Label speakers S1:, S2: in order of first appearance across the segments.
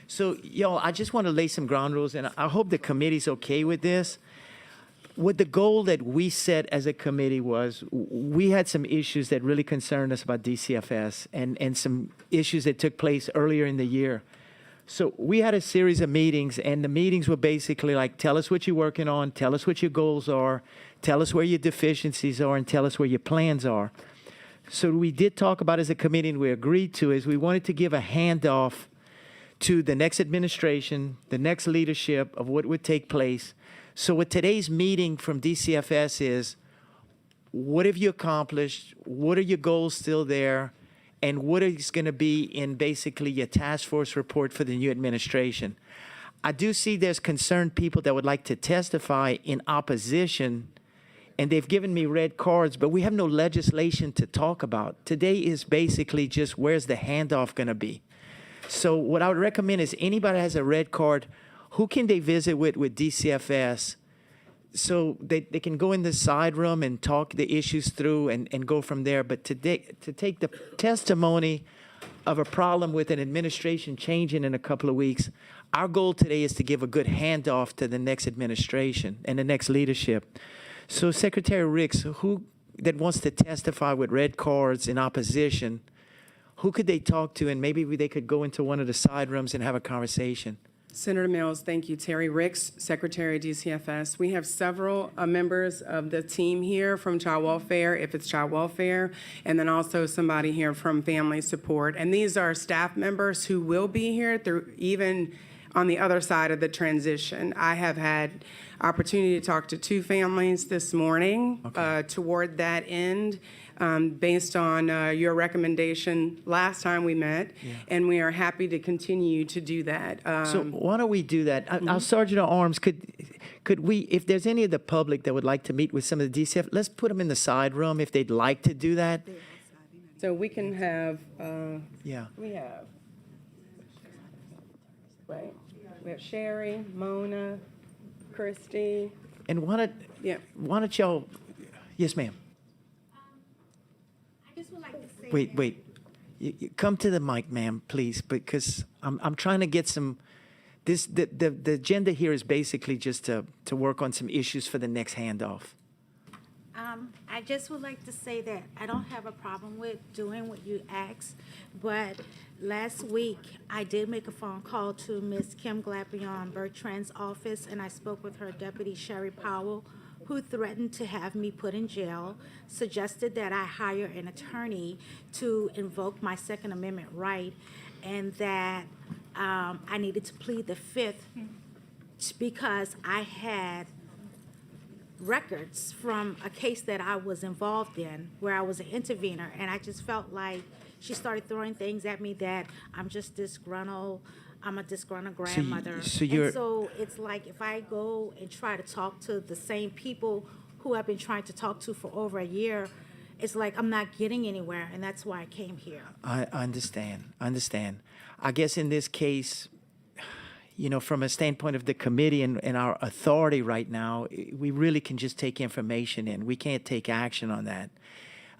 S1: So, y'all, I just want to lay some ground rules, and I hope the committee's okay with this. What the goal that we set as a committee was, we had some issues that really concerned us about DCFS and some issues that took place earlier in the year. So we had a series of meetings, and the meetings were basically like, tell us what you're working on, tell us what your goals are, tell us where your deficiencies are, and tell us where your plans are. So we did talk about as a committee, and we agreed to, is we wanted to give a handoff to the next administration, the next leadership of what would take place. So what today's meeting from DCFS is, what have you accomplished? What are your goals still there? And what is going to be in basically your task force report for the new administration? I do see there's concerned people that would like to testify in opposition, and they've given me red cards, but we have no legislation to talk about. Today is basically just where's the handoff going to be? So what I would recommend is anybody that has a red card, who can they visit with DCFS so they can go in the side room and talk the issues through and go from there. But to take the testimony of a problem with an administration changing in a couple of weeks, our goal today is to give a good handoff to the next administration and the next leadership. So Secretary Ricks, who that wants to testify with red cards in opposition, who could they talk to, and maybe they could go into one of the side rooms and have a conversation?
S2: Senator Mills, thank you. Terry Ricks, Secretary of DCFS. We have several members of the team here from Child Welfare, if it's Child Welfare, and then also somebody here from Family Support. And these are staff members who will be here through even on the other side of the transition. I have had opportunity to talk to 2 families this morning toward that end. Based on your recommendation last time we met, and we are happy to continue to do that.
S1: So why don't we do that? Our Sergeant at Arms, could we, if there's any of the public that would like to meet with some of the DCF, let's put them in the side room if they'd like to do that.
S2: So we can have,
S1: Yeah.
S2: we have, right, we have Sherry, Mona, Christy.
S1: And why don't y'all, yes, ma'am. Wait. You come to the mic, ma'am, please, because I'm trying to get some. The agenda here is basically just to work on some issues for the next handoff.
S3: I just would like to say that I don't have a problem with doing what you asked, but last week I did make a phone call to Ms. Kim Glapion Bertrand's office, and I spoke with her deputy, Sherry Powell, who threatened to have me put in jail, suggested that I hire an attorney to invoke my Second Amendment right, and that I needed to plead the Fifth because I had records from a case that I was involved in where I was an intervener, and I just felt like she started throwing things at me that I'm just disgruntled. I'm a disgruntled grandmother. And so it's like if I go and try to talk to the same people who I've been trying to talk to for over a year, it's like I'm not getting anywhere, and that's why I came here.
S1: I understand. I guess in this case, from a standpoint of the committee and our authority right now, we really can just take information in. We can't take action on that.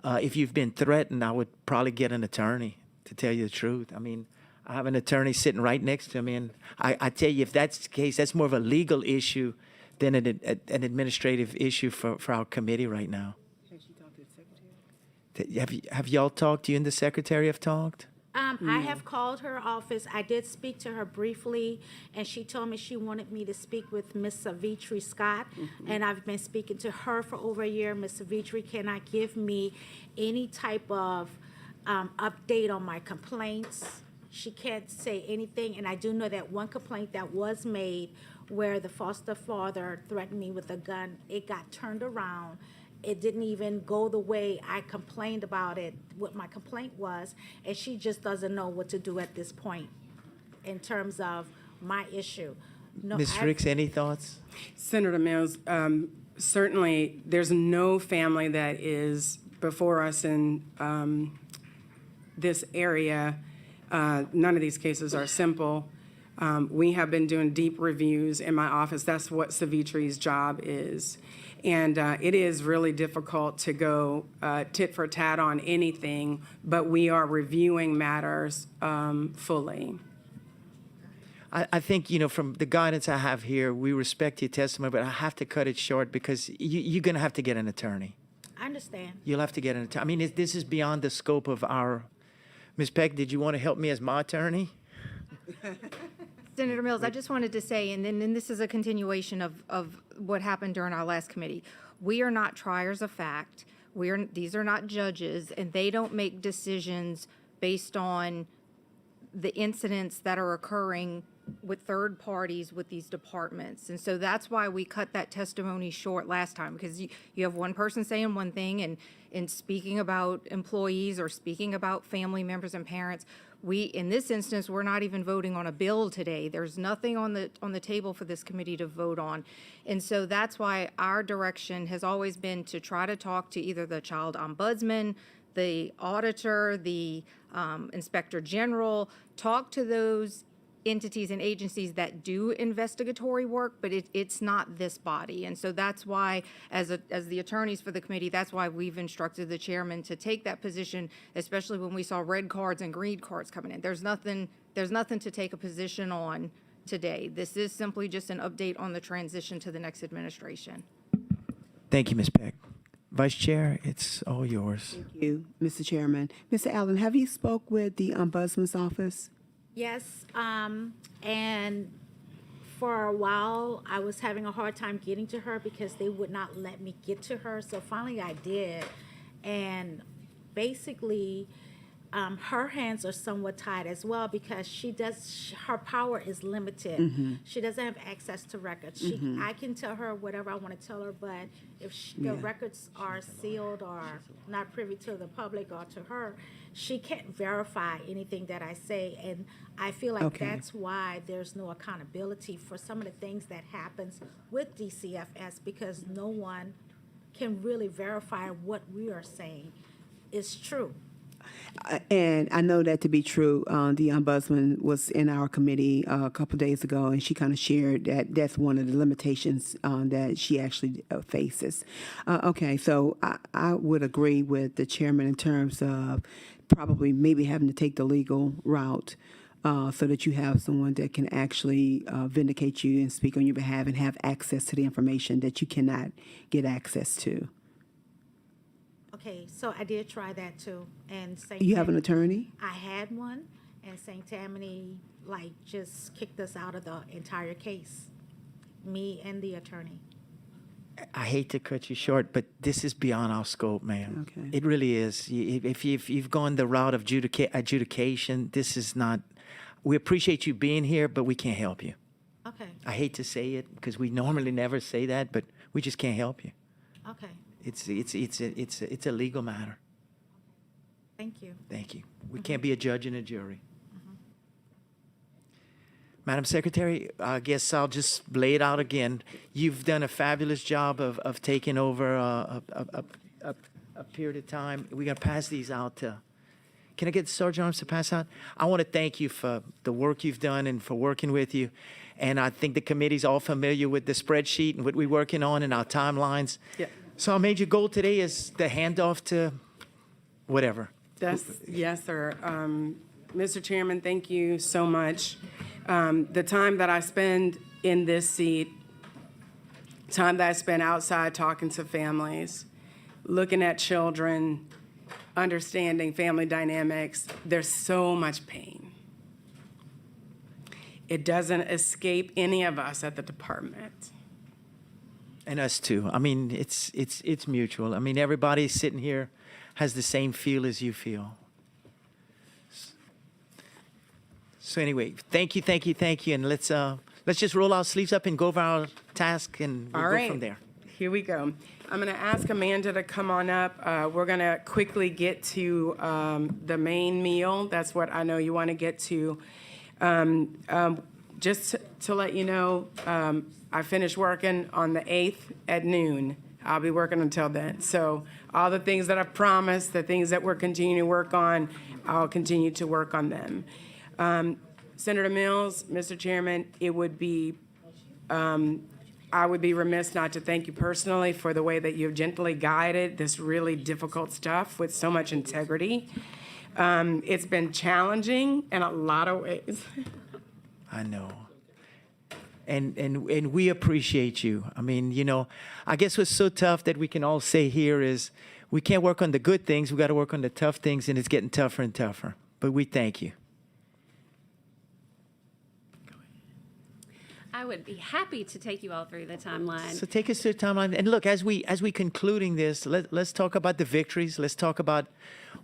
S1: If you've been threatened, I would probably get an attorney, to tell you the truth. I mean, I have an attorney sitting right next to me, and I tell you, if that's the case, that's more of a legal issue than an administrative issue for our committee right now.
S2: Has she talked to the secretary?
S1: Have y'all talked? You and the secretary have talked?
S3: I have called her office. I did speak to her briefly, and she told me she wanted me to speak with Miss Savitri Scott, and I've been speaking to her for over a year. Miss Savitri cannot give me any type of update on my complaints. She can't say anything, and I do know that one complaint that was made where the foster father threatened me with a gun, it got turned around. It didn't even go the way I complained about it, what my complaint was, and she just doesn't know what to do at this point in terms of my issue. No,
S1: Ms. Ricks, any thoughts?
S2: Senator Mills, certainly there's no family that is before us in this area. None of these cases are simple. We have been doing deep reviews in my office. That's what Savitri's job is. And it is really difficult to go tit for tat on anything, but we are reviewing matters fully.
S1: I think, you know, from the guidance I have here, we respect your testimony, but I have to cut it short because you're going to have to get an attorney.
S3: I understand.
S1: You'll have to get an attorney. I mean, this is beyond the scope of our. Ms. Peck, did you want to help me as my attorney?
S4: Senator Mills, I just wanted to say, and then this is a continuation of what happened during our last committee. We are not triers of fact. These are not judges, and they don't make decisions based on the incidents that are occurring with third parties with these departments. And so that's why we cut that testimony short last time, because you have one person saying one thing and speaking about employees or speaking about family members and parents. In this instance, we're not even voting on a bill today. There's nothing on the table for this committee to vote on. And so that's why our direction has always been to try to talk to either the child ombudsman, the auditor, the inspector general, talk to those entities and agencies that do investigatory work, but it's not this body. And so that's why, as the attorneys for the committee, that's why we've instructed the chairman to take that position, especially when we saw red cards and green cards coming in. There's nothing to take a position on today. This is simply just an update on the transition to the next administration.
S1: Thank you, Ms. Peck. Vice Chair, it's all yours.
S5: Thank you, Mr. Chairman. Mr. Allen, have you spoke with the Ombudsman's office?
S3: Yes, and for a while, I was having a hard time getting to her because they would not let me get to her. So finally I did. And basically, her hands are somewhat tied as well because her power is limited. She doesn't have access to records. I can tell her whatever I want to tell her, but if the records are sealed or not privy to the public or to her, she can't verify anything that I say. And I feel like that's why there's no accountability for some of the things that happens with DCFS, because no one can really verify what we are saying is true.
S5: And I know that to be true. The ombudsman was in our committee a couple of days ago, and she kind of shared that that's one of the limitations that she actually faces. Okay, so I would agree with the chairman in terms of probably maybe having to take the legal route so that you have someone that can actually vindicate you and speak on your behalf and have access to the information that you cannot get access to.
S3: Okay, so I did try that too, and
S5: You have an attorney?
S3: I had one, and St. Tammany just kicked us out of the entire case, me and the attorney.
S1: I hate to cut you short, but this is beyond our scope, ma'am.
S5: Okay.
S1: It really is. If you've gone the route of adjudication, this is not. We appreciate you being here, but we can't help you.
S3: Okay,
S1: I hate to say it because we normally never say that, but we just can't help you.
S3: okay,
S1: It's a legal matter.
S3: thank you.
S1: Thank you. We can't be a judge and a jury. Madam Secretary, I guess I'll just lay it out again. You've done a fabulous job of taking over a period of time. We're going to pass these out to. Can I get the Sergeant Arms to pass out? I want to thank you for the work you've done and for working with you. And I think the committee's all familiar with the spreadsheet and what we're working on and our timelines.
S2: Yeah.
S1: So our major goal today is the handoff to whatever.
S2: Yes, sir. Mr. Chairman, thank you so much. The time that I spend in this seat, time that I spend outside talking to families, looking at children, understanding family dynamics, there's so much pain. It doesn't escape any of us at the department.
S1: And us too. I mean, it's mutual. I mean, everybody sitting here has the same feel as you feel. So anyway, thank you, and let's just roll our sleeves up and go over our task, and we'll
S2: All
S1: go
S2: right.
S1: from there.
S2: Here we go. I'm going to ask Amanda to come on up. We're going to quickly get to the main meal. That's what I know you want to get to. Just to let you know, I finished working on the 8th at noon. I'll be working until then. So all the things that I promised, the things that we're continuing to work on, I'll continue to work on them. Senator Mills, Mr. Chairman, it would be, I would be remiss not to thank you personally for the way that you've gently guided this really difficult stuff with so much integrity. It's been challenging in a lot of ways.
S1: I know. And we appreciate you. I mean, you know, I guess what's so tough that we can all say here is we can't work on the good things. We got to work on the tough things, and it's getting tougher and tougher. But we thank you.
S6: I would be happy to take you all through the timeline.
S1: So take us to the timeline. And look, as we concluding this, let's talk about the victories. Let's talk about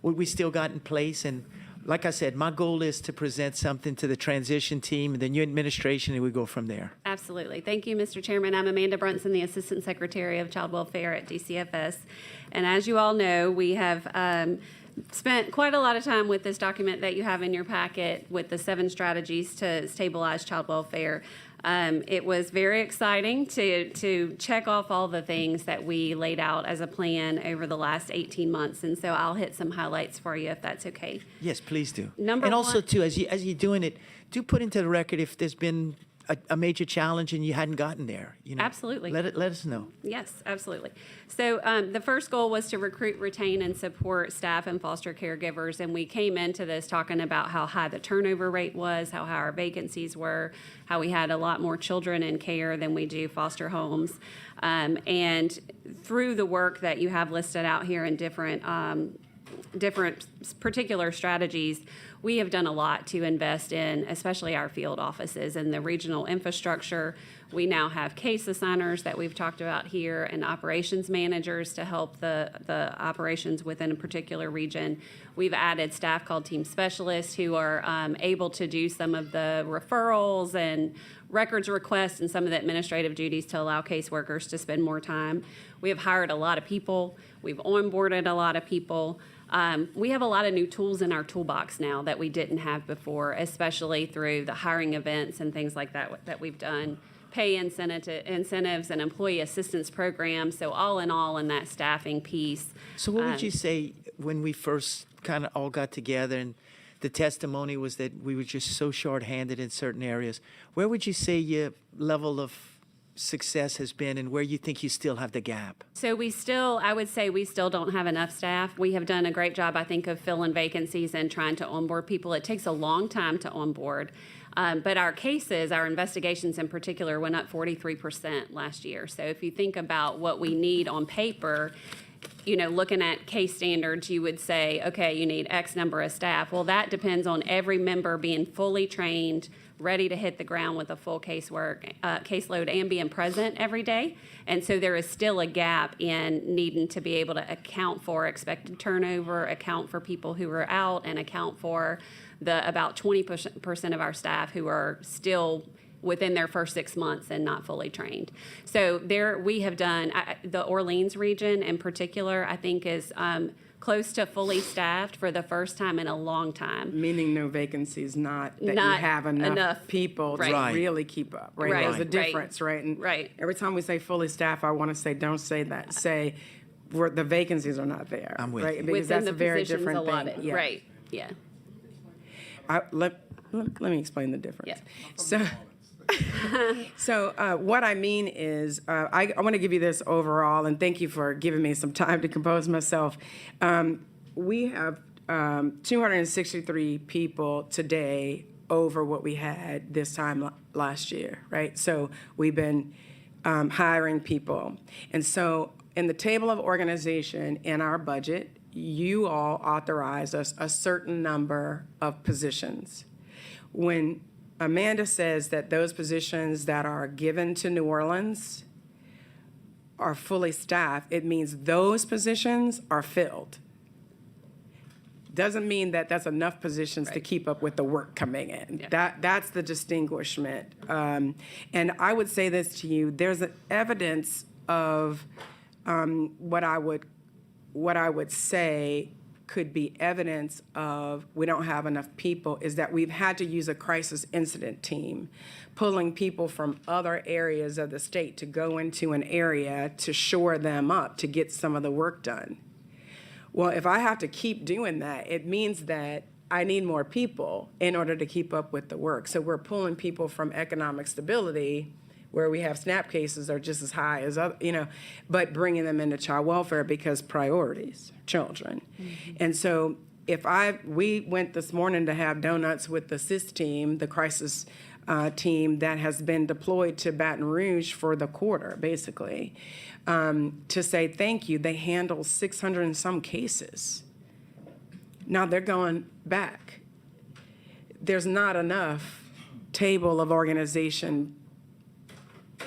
S1: what we still got in place. And like I said, my goal is to present something to the transition team and the new administration, and we go from there.
S6: Absolutely. Thank you, Mr. Chairman. I'm Amanda Brunson, the Assistant Secretary of Child Welfare at DCFS. And as you all know, we have spent quite a lot of time with this document that you have in your packet with the 7 strategies to stabilize child welfare. It was very exciting to check off all the things that we laid out as a plan over the last 18 months. And so I'll hit some highlights for you if that's okay.
S1: Yes, please do.
S6: Number
S1: and also,
S6: one-
S1: too, as you're doing it, do put into the record if there's been a major challenge and you hadn't gotten there. You know,
S6: Absolutely.
S1: Let us know.
S6: Yes, absolutely. So the first goal was to recruit, retain, and support staff and foster caregivers. And we came into this talking about how high the turnover rate was, how high our vacancies were, how we had a lot more children in care than we do foster homes. And through the work that you have listed out here in different particular strategies, we have done a lot to invest in, especially our field offices and the regional infrastructure. We now have case assigners that we've talked about here and operations managers to help the operations within a particular region. We've added staff called team specialists who are able to do some of the referrals and records requests and some of the administrative duties to allow caseworkers to spend more time. We have hired a lot of people. We've onboarded a lot of people. We have a lot of new tools in our toolbox now that we didn't have before, especially through the hiring events and things like that we've done, pay incentives and employee assistance programs. So all in all, in that staffing piece.
S1: So what would you say when we first kind of all got together and the testimony was that we were just so short-handed in certain areas? Where would you say your level of success has been and where you think you still have the gap?
S6: So I would say we still don't have enough staff. We have done a great job, I think, of filling vacancies and trying to onboard people. It takes a long time to onboard. But our cases, our investigations in particular, went up 43% last year. So if you think about what we need on paper, you know, looking at case standards, you would say, okay, you need X number of staff. Well, that depends on every member being fully trained, ready to hit the ground with a full caseload and being present every day. And so there is still a gap in needing to be able to account for expected turnover, account for people who are out, and account for the about 20% of our staff who are still within their first 6 months and not fully trained. So there we have done, the Orleans region in particular, I think is close to fully staffed for the first time in a long time.
S2: Meaning no vacancies, not that
S6: Not
S2: you have enough people to
S1: Right.
S2: really keep up, right?
S6: Right,
S2: There's a
S6: right.
S2: difference, right? And
S6: Right.
S2: every time we say fully staffed, I want to say, don't say that. Say, the vacancies are not there.
S1: I'm with
S2: right?
S1: you.
S2: Because
S6: Within
S2: that's
S6: the
S2: a very
S6: positions
S2: different
S6: allotted.
S2: thing. Yeah.
S6: Right, yeah.
S2: Let me explain the difference.
S6: Yeah.
S2: So what I mean is, I want to give you this overall, and thank you for giving me some time to compose myself. We have 263 people today over what we had this time last year, right? So we've been hiring people. And so in the table of organization in our budget, you all authorize us a certain number of positions. When Amanda says that those positions that are given to New Orleans are fully staffed, it means those positions are filled. Doesn't mean that that's enough positions to keep up with the work coming in.
S6: Yeah.
S2: That's the distinguishment. And I would say this to you, there's an evidence of what I would say could be evidence of we don't have enough people is that we've had to use a crisis incident team, pulling people from other areas of the state to go into an area to shore them up to get some of the work done. Well, if I have to keep doing that, it means that I need more people in order to keep up with the work. So we're pulling people from economic stability, where we have SNAP cases are just as high as other, but bringing them into child welfare because priorities, children. Mm-hmm. And so we went this morning to have donuts with the CIS team, the crisis team that has been deployed to Baton Rouge for the quarter, basically, to say thank you. They handle 600 and some cases. Now they're going back. There's not enough table of organization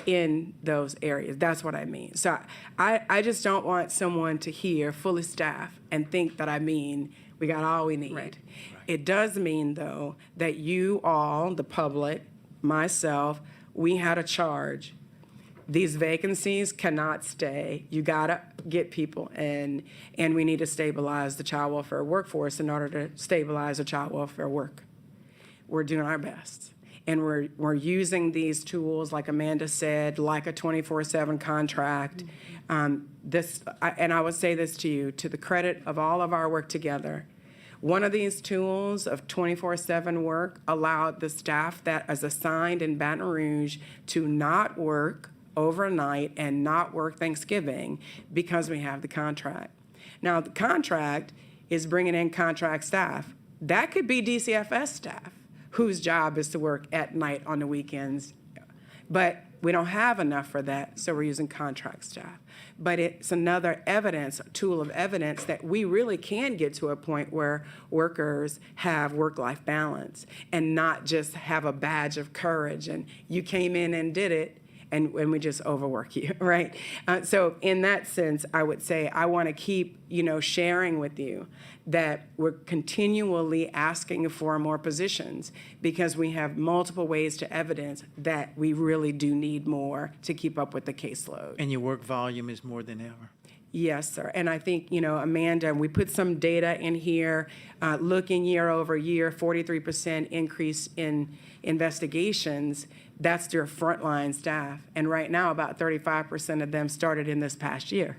S2: in those areas. That's what I mean. So I just don't want someone to hear fully staffed and think that I mean we got all we need.
S6: Right.
S2: It does mean, though, that you all, the public, myself, we had a charge. These vacancies cannot stay. You gotta get people in, and we need to stabilize the child welfare workforce in order to stabilize the child welfare work. We're doing our best. And we're using these tools, like Amanda said, like a 24/7 contract. And I would say this to you, to the credit of all of our work together, one of these tools of 24/7 work allowed the staff that is assigned in Baton Rouge to not work overnight and not work Thanksgiving because we have the contract. Now, the contract is bringing in contract staff. That could be DCFS staff whose job is to work at night on the weekends. But we don't have enough for that, so we're using contract staff. But it's another tool of evidence that we really can get to a point where workers have work-life balance and not just have a badge of courage and you came in and did it, and we just overwork you, right? So in that sense, I would say I want to keep, sharing with you that we're continually asking for more positions because we have multiple ways to evidence that we really do need more to keep up with the caseload.
S1: And your work volume is more than ever.
S2: Yes, sir. And I think, Amanda, we put some data in here, looking year over year, 43% increase in investigations. That's their frontline staff. And right now, about 35% of them started in this past year.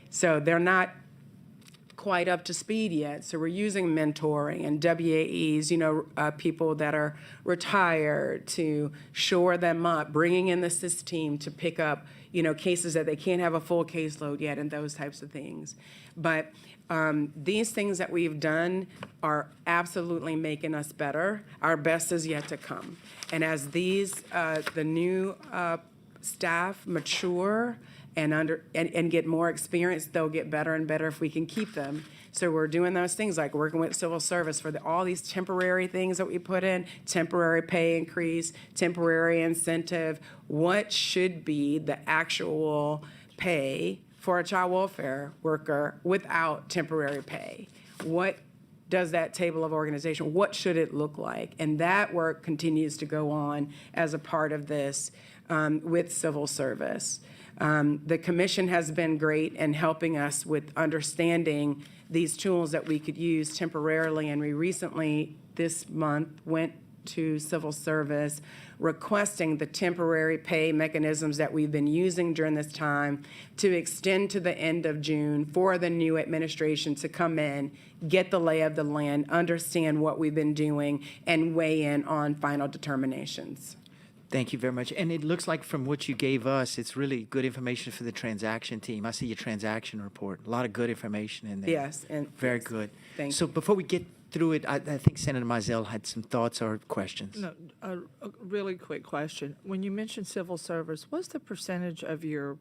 S2: So they're not quite up to speed yet. So we're using mentoring and WAEs, people that are retired to shore them up, bringing in the SIS team to pick up, cases that they can't have a full caseload yet and those types of things. But these things that we've done are absolutely making us better. Our best is yet to come. And as the new staff mature and get more experience, they'll get better and better if we can keep them. So we're doing those things like working with civil service for all these temporary things that we put in, temporary pay increase, temporary incentive. What should be the actual pay for a child welfare worker without temporary pay? What does that table of organization, what should it look like? And that work continues to go on as a part of this with civil service. The commission has been great in helping us with understanding these tools that we could use temporarily, and we recently, this month, went to civil service requesting the temporary pay mechanisms that we've been using during this time to extend to the end of June for the new administration to come in, get the lay of the land, understand what we've been doing, and weigh in on final determinations.
S1: Thank you very much. And it looks like from what you gave us, it's really good information for the transaction team. I see your transaction report. A lot of good information in there.
S2: Yes, and
S1: Very
S2: yes.
S1: good.
S2: Thank
S1: So before we get through it, I think Senator Mizell had some thoughts or questions.
S7: No, a really quick question. When you mentioned civil service, what's the percentage of your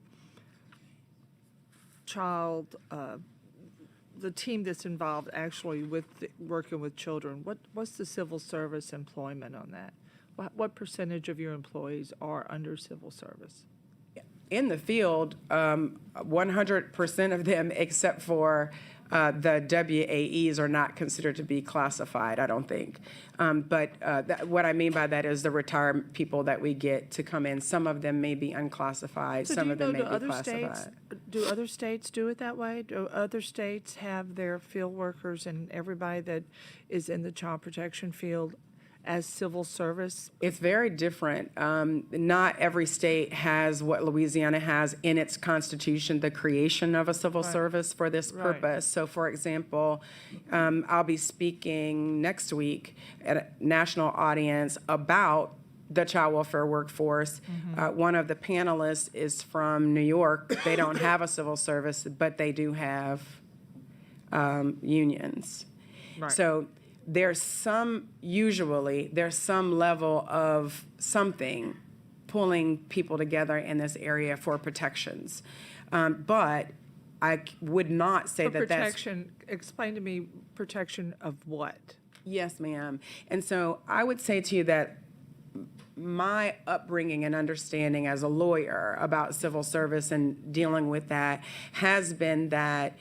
S7: child, the team that's involved actually with working with children? What's the civil service employment on that? What percentage of your employees are under civil service?
S2: In the field, 100% of them, except for the WAEs, are not considered to be classified, I don't think. But what I mean by that is the retired people that we get to come in. Some of them may be unclassified,
S7: So
S2: some
S7: do you
S2: of them
S7: know,
S2: may
S7: do
S2: be
S7: other
S2: classified.
S7: states, do other states do it that way? Do other states have their field workers and everybody that is in the child protection field as civil service?
S2: It's very different. Not every state has what Louisiana has in its constitution, the creation of a civil service for this
S7: Right.
S2: purpose. So, for example, I'll be speaking next week at a national audience about the child welfare workforce. One of the panelists is from New York. They don't have a civil service, but they do have unions.
S7: Right.
S2: So usually there's some level of something pulling people together in this area for protections. But I would not say
S7: For
S2: that that's.
S7: protection, explain to me protection of what?
S2: Yes, ma'am. And so I would say to you that my upbringing and understanding as a lawyer about civil service and dealing with that has been that,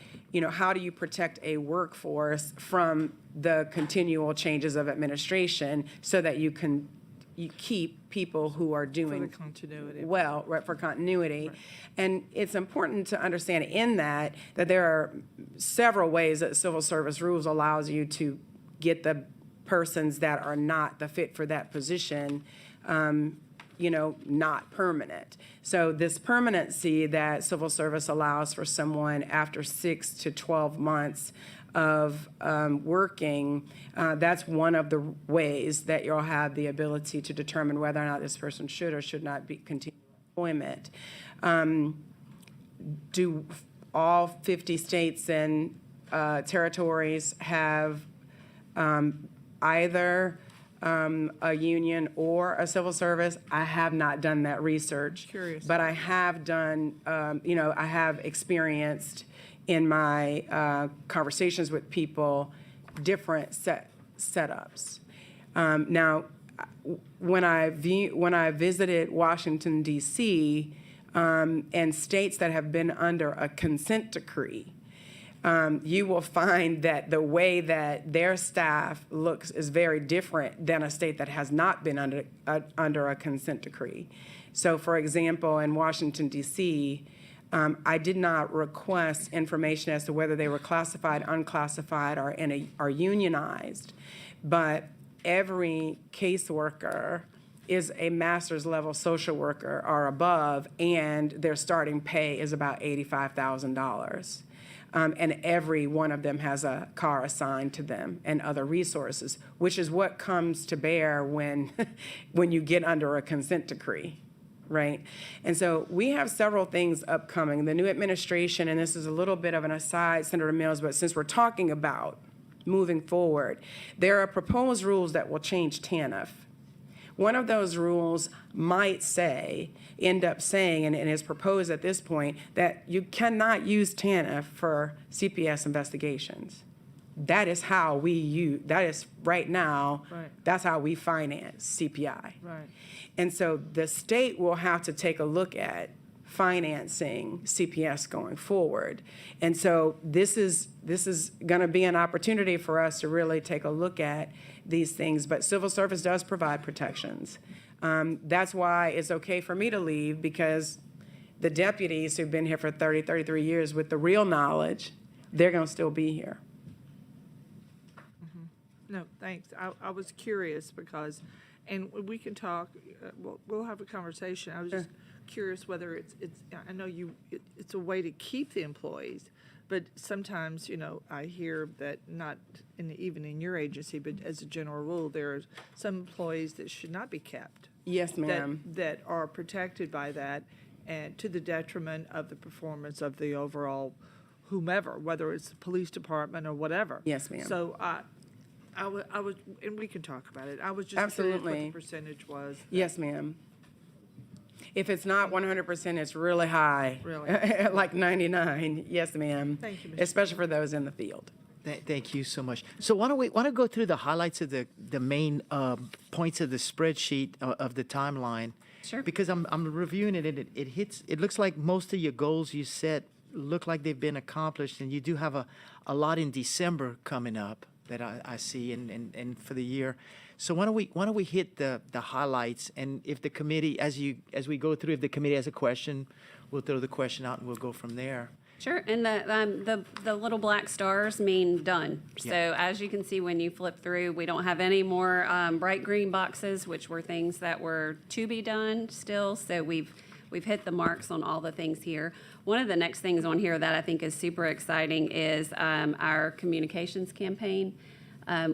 S2: how do you protect a workforce from the continual changes of administration so that you keep people who are doing
S7: continuity.
S2: well, right, for continuity. And it's important to understand in that there are several ways that civil service rules allows you to get the persons that are not the fit for that position, not permanent. So this permanency that civil service allows for someone after 6 to 12 months of working, that's one of the ways that you'll have the ability to determine whether or not this person should or should not be continue employment. Do all 50 states and territories have either a union or a civil service? I have not done that research.
S7: Curious.
S2: But I have done, I have experienced in my conversations with people different setups. Now, when I visited Washington, D.C., and states that have been under a consent decree, you will find that the way that their staff looks is very different than a state that has not been under a consent decree. So, for example, in Washington, D.C., I did not request information as to whether they were classified, unclassified, or unionized, but every caseworker is a master's level social worker or above, and their starting pay is about $85,000. And every one of them has a car assigned to them and other resources, which is what comes to bear when you get under a consent decree, right? And so we have several things upcoming. The new administration, and this is a little bit of an aside, Senator Mills, but since we're talking about moving forward, there are proposed rules that will change TANF. One of those rules might end up saying, and is proposed at this point, that you cannot use TANF for CPS investigations. That is how right now,
S7: Right.
S2: that's how we finance CPI.
S7: Right.
S2: And so the state will have to take a look at financing CPS going forward. And so this is going to be an opportunity for us to really take a look at these things. But civil service does provide protections. That's why it's okay for me to leave, because the deputies who've been here for 33 years with the real knowledge, they're going to still be here.
S7: No, thanks. I was curious because, and we can talk, we'll have a conversation. I was just curious whether it's I know it's a way to keep the employees, but sometimes, I hear that not even in your agency, but as a general rule, there are some employees that should not be kept.
S2: Yes, ma'am.
S7: That are protected by that, and to the detriment of the performance of the overall whomever, whether it's the police department or whatever.
S2: Yes, ma'am.
S7: So I was, and we can talk about it. I was just curious what
S2: Absolutely.
S7: the percentage was.
S2: Yes, ma'am. If it's not 100%, it's really high.
S7: Really?
S2: Like 99. Yes, ma'am.
S7: Thank you, Ms.
S2: Especially for those in the field.
S1: Thank you so much. So why don't we go through the highlights of the main points of the spreadsheet of the timeline?
S6: Sure.
S1: Because I'm reviewing it, and it looks like most of your goals you set look like they've been accomplished, and you do have a lot in December coming up that I see and for the year. So why don't we hit the highlights, and if the committee, as we go through, if the committee has a question, we'll throw the question out and we'll go from there.
S6: Sure, and the little black stars mean done. So
S1: Yeah.
S6: as you can see when you flip through, we don't have any more bright green boxes, which were things that were to be done still. So we've hit the marks on all the things here. One of the next things on here that I think is super exciting is our communications campaign,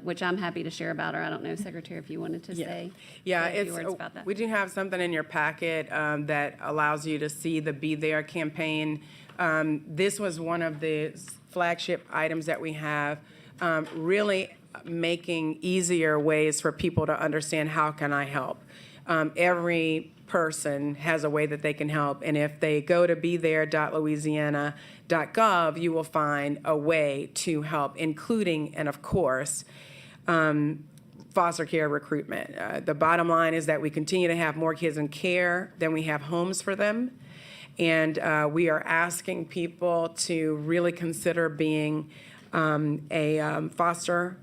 S6: which I'm happy to share about, or I don't know, Secretary, if you wanted to say a few words about that.
S2: We do have something in your packet that allows you to see the Be There campaign. This was one of the flagship items that we have. Really making easier ways for people to understand how can I help. Every person has a way that they can help, and if they go to bethere.louisiana.gov, you will find a way to help, including, and of course, foster care recruitment. The bottom line is that we continue to have more kids in care than we have homes for them. And we are asking people to really consider being a foster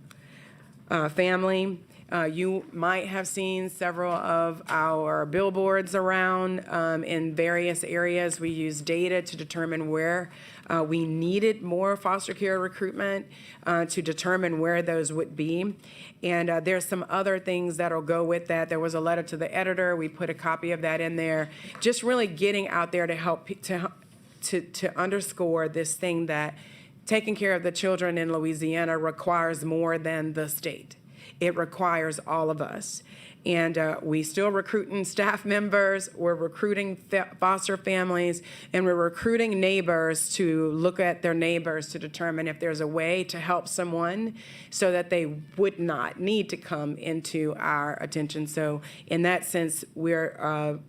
S2: family. You might have seen several of our billboards around in various areas. We use data to determine where we needed more foster care recruitment, to determine where those would be. And there's some other things that'll go with that. There was a letter to the editor. We put a copy of that in there. Just really getting out there to help to underscore this thing that taking care of the children in Louisiana requires more than the state. It requires all of us. And we still recruiting staff members, we're recruiting foster families, and we're recruiting neighbors to look at their neighbors to determine if there's a way to help someone so that they would not need to come into our attention. So in that sense, we're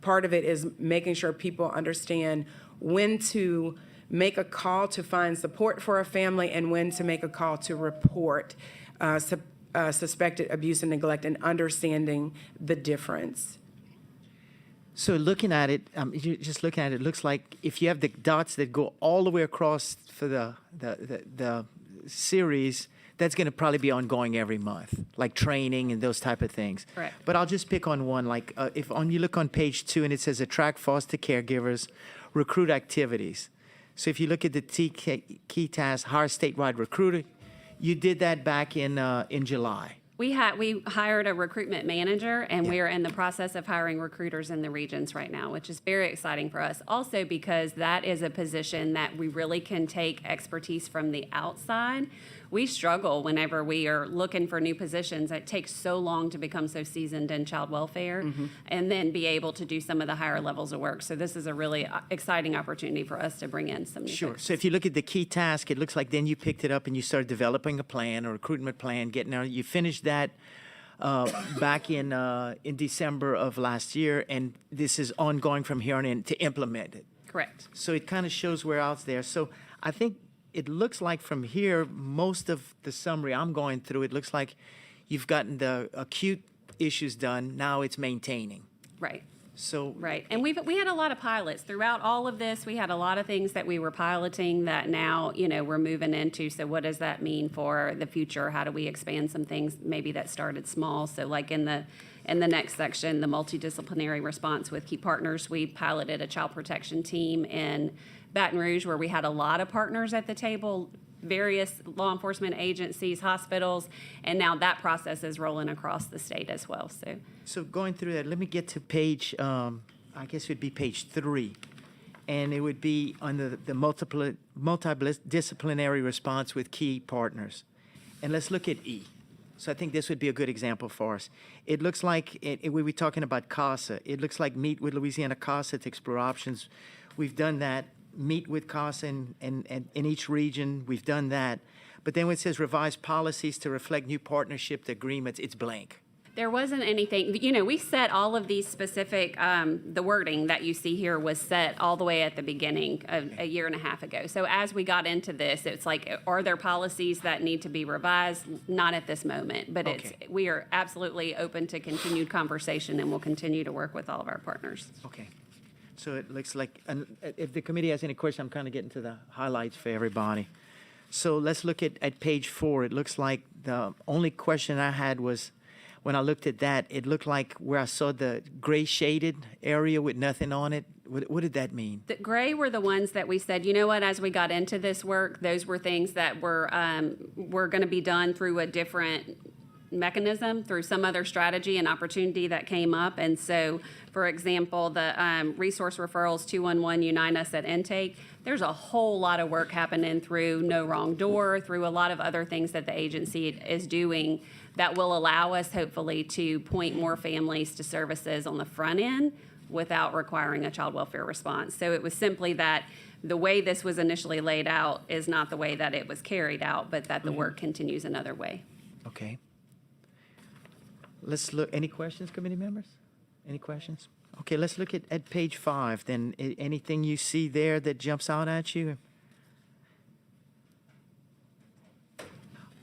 S2: part of it is making sure people understand when to make a call to find support for a family and when to make a call to report suspected abuse and neglect, and understanding the difference.
S1: So looking at it, just looking at it, it looks like if you have the dots that go all the way across for the series, that's going to probably be ongoing every month, like training and those type of things.
S6: Correct.
S1: But I'll just pick on one, like if you look on page 2 and it says attract foster caregivers, recruit activities. So if you look at the key task, hire statewide recruiter, you did that back in July.
S6: We hired a recruitment manager, and we are in the process of hiring recruiters in the regions right now, which is very exciting for us. Also because that is a position that we really can take expertise from the outside. We struggle whenever we are looking for new positions. It takes so long to become so seasoned in child welfare and then be able to do some of the higher levels of work. So this is a really exciting opportunity for us to bring in some new
S1: Sure.
S6: folks.
S1: So if you look at the key task, it looks like then you picked it up and you started developing a plan, a recruitment plan, getting out. You finished that back in December of last year, and this is ongoing from here on in to implement it.
S6: Correct.
S1: So it kind of shows where else there. So I think it looks like from here, most of the summary I'm going through, it looks like you've gotten the acute issues done. Now it's maintaining.
S6: Right.
S1: So
S6: Right. And we had a lot of pilots throughout all of this. We had a lot of things that we were piloting that now, we're moving into. So what does that mean for the future? How do we expand some things maybe that started small? So like in the next section, the multidisciplinary response with key partners, we piloted a child protection team in Baton Rouge where we had a lot of partners at the table, various law enforcement agencies, hospitals, and now that process is rolling across the state as well.
S1: So going through that, let me get to page, I guess it would be page 3. And it would be under the multidisciplinary response with key partners. And let's look at E. So I think this would be a good example for us. It looks like, we were talking about CASA. It looks like meet with Louisiana CASA to explore options. We've done that. Meet with CASA in each region. We've done that. But then when it says revise policies to reflect new partnership agreements, it's blank.
S6: There wasn't anything, we set all of these specific, the wording that you see here was set all the way at the beginning a year and a half ago. So as we got into this, it's like, are there policies that need to be revised? Not at this moment, but we are absolutely open to continued conversation, and we'll continue to work with all of our partners.
S1: Okay. So it looks like, if the committee has any questions, I'm kind of getting to the highlights for everybody. So let's look at page 4. It looks like the only question I had was, when I looked at that, it looked like where I saw the gray shaded area with nothing on it. What did that mean?
S6: The gray were the ones that we said, as we got into this work, those were things that were going to be done through a different mechanism, through some other strategy and opportunity that came up. And so, for example, the resource referrals 211 Unite Us at intake, there's a whole lot of work happening through No Wrong Door, through a lot of other things that the agency is doing that will allow us, hopefully, to point more families to services on the front end without requiring a child welfare response. So it was simply that the way this was initially laid out is not the way that it was carried out, but that the work continues another way.
S1: Okay. Let's look, any questions, committee members? Any questions? Okay, let's look at page 5, then. Anything you see there that jumps out at you?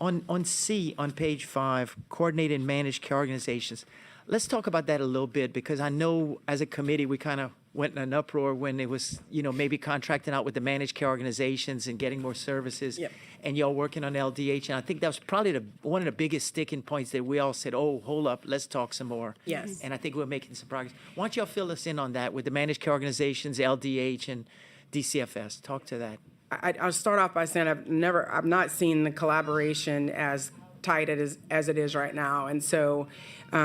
S1: On C, on page 5, coordinated and managed care organizations, let's talk about that a little bit, because I know as a committee, we kind of went in an uproar when it was, maybe contracting out with the managed care organizations and getting more services.
S2: Yep.
S1: And y'all working on LDH, and I think that was probably one of the biggest sticking points that we all said, oh, hold up, let's talk some more.
S2: Yes.
S1: And I think we're making some progress. Why don't y'all fill us in on that with the managed care organizations, LDH, and DCFS? Talk to that.
S2: I'll start off by saying I've not seen the collaboration as tight as it is right now. And so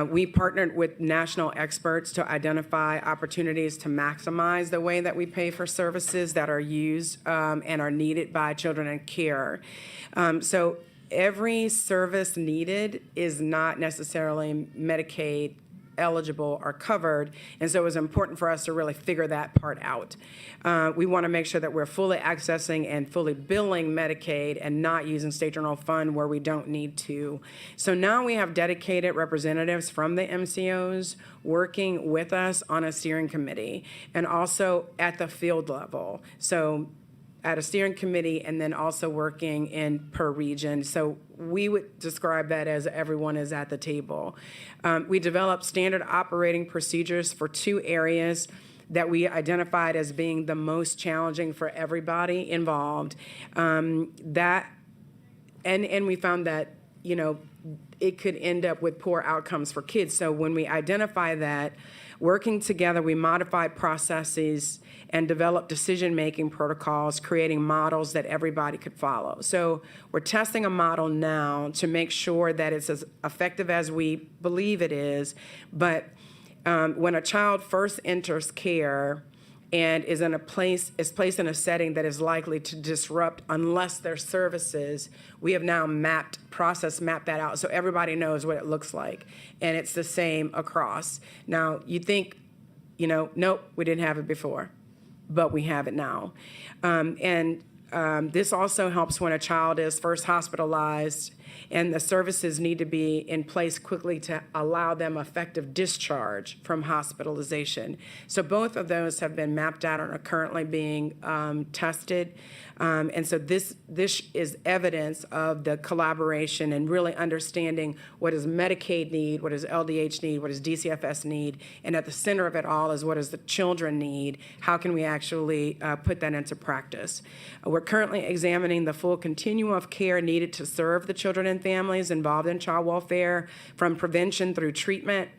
S2: we partnered with national experts to identify opportunities to maximize the way that we pay for services that are used and are needed by children in care. So every service needed is not necessarily Medicaid eligible or covered, and so it was important for us to really figure that part out. We want to make sure that we're fully accessing and fully billing Medicaid and not using state general fund where we don't need to. So now we have dedicated representatives from the MCOs working with us on a steering committee and also at the field level. So at a steering committee and then also working in per region. So we would describe that as everyone is at the table. We developed standard operating procedures for 2 areas that we identified as being the most challenging for everybody involved. And we found that, it could end up with poor outcomes for kids. So when we identify that, working together, we modified processes and developed decision-making protocols, creating models that everybody could follow. So we're testing a model now to make sure that it's as effective as we believe it is. But when a child first enters care and is placed in a setting that is likely to disrupt unless there's services, we have now mapped that out so everybody knows what it looks like. And it's the same across. Now, you think, nope, we didn't have it before, but we have it now. This also helps when a child is first hospitalized and the services need to be in place quickly to allow them effective discharge from hospitalization. So both of those have been mapped out and are currently being tested. And so this is evidence of the collaboration and really understanding what does Medicaid need, what does LDH need, what does DCFS need, and at the center of it all is what does the children need, how can we actually put that into practice. We're currently examining the full continuum of care needed to serve the children and families involved in child welfare, from prevention through treatment,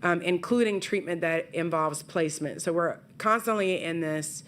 S2: including treatment that involves placement. So we're constantly in this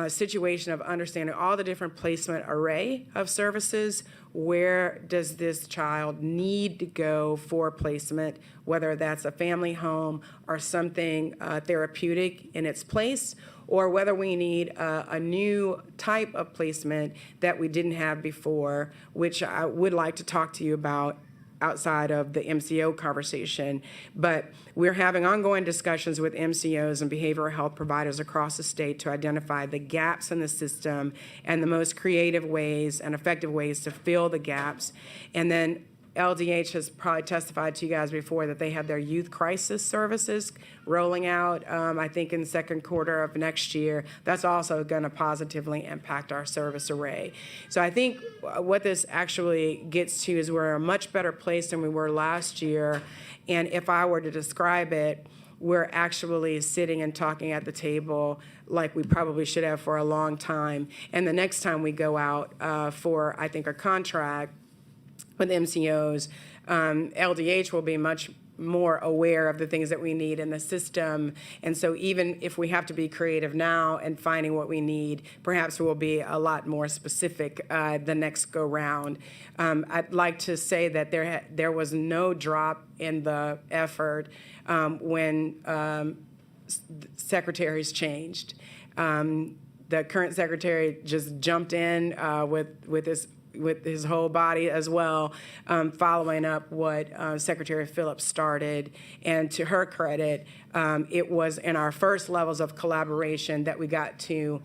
S2: situation of understanding all the different placement array of services. Where does this child need to go for placement, whether that's a family home or something therapeutic in its place, or whether we need a new type of placement that we didn't have before, which I would like to talk to you about outside of the MCO conversation. But we're having ongoing discussions with MCOs and behavioral health providers across the state to identify the gaps in the system and the most creative ways and effective ways to fill the gaps. And then LDH has probably testified to you guys before that they have their youth crisis services rolling out, I think in the second quarter of next year. That's also going to positively impact our service array. So I think what this actually gets to is we're in a much better place than we were last year. And if I were to describe it, we're actually sitting and talking at the table like we probably should have for a long time. And the next time we go out for, I think, a contract with MCOs, LDH will be much more aware of the things that we need in the system. And so even if we have to be creative now and finding what we need, perhaps we'll be a lot more specific the next go round. I'd like to say that there was no drop in the effort when secretaries changed. The current secretary just jumped in with his whole body as well, following up what Secretary Phillips started. And to her credit, it was in our first levels of collaboration that we got to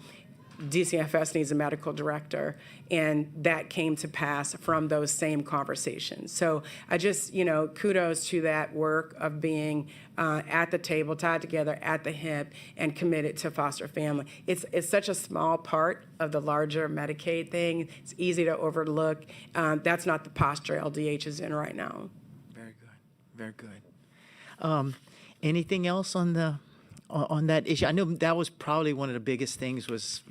S2: DCFS needs a medical director, and that came to pass from those same conversations. So I just, kudos to that work of being at the table, tied together at the hip, and committed to foster family. It's such a small part of the larger Medicaid thing. It's easy to overlook. That's not the posture LDH is in right now.
S1: Very good, very good. Anything else on that issue? I know that was probably one of the biggest things was,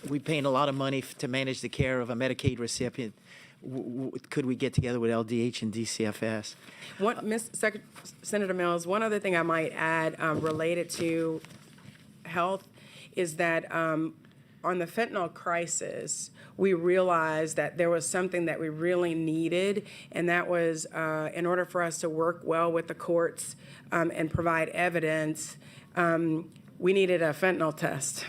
S1: we paying a lot of money to manage the care of a Medicaid recipient. Could we get together with LDH and DCFS?
S2: Senator Mills, one other thing I might add related to health is that on the fentanyl crisis, we realized that there was something that we really needed, and that was in order for us to work well with the courts and provide evidence, we needed a fentanyl test.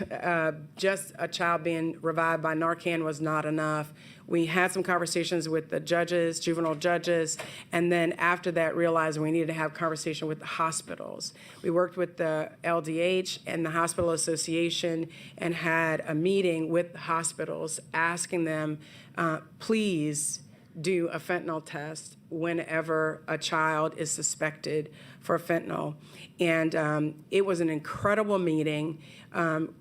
S2: Just a child being revived by Narcan was not enough. We had some conversations with the judges, juvenile judges, and then after that realized we needed to have conversation with the hospitals. We worked with the LDH and the Hospital Association and had a meeting with the hospitals asking them, please do a fentanyl test whenever a child is suspected for fentanyl. And it was an incredible meeting.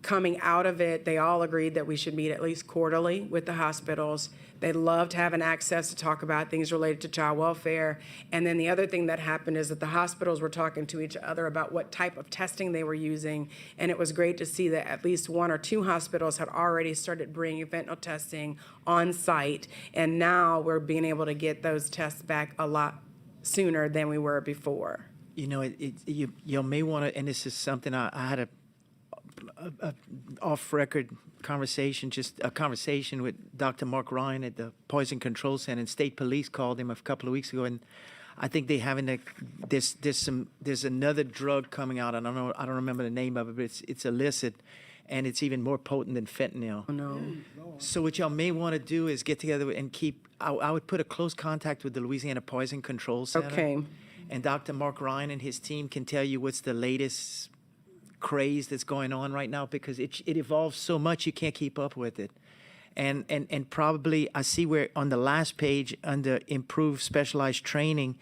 S2: Coming out of it, they all agreed that we should meet at least quarterly with the hospitals. They loved having access to talk about things related to child welfare. And then the other thing that happened is that the hospitals were talking to each other about what type of testing they were using. And it was great to see that at least 1 or 2 hospitals had already started bringing fentanyl testing on site. And now we're being able to get those tests back a lot sooner than we were before.
S1: You may want to, and this is something I had a off-record conversation, just a conversation with Dr. Mark Ryan at the Poison Control Center, and State Police called him a couple of weeks ago, and I think they having there's another drug coming out. I don't remember the name of it, but it's illicit, and it's even more potent than fentanyl.
S2: Oh, no.
S1: So what y'all may want to do is get together and keep. I would put a close contact with the Louisiana Poison Control Center.
S2: Okay.
S1: And Dr. Mark Ryan and his team can tell you what's the latest craze that's going on right now, because it evolves so much you can't keep up with it. And probably I see where on the last page under improved specialized training,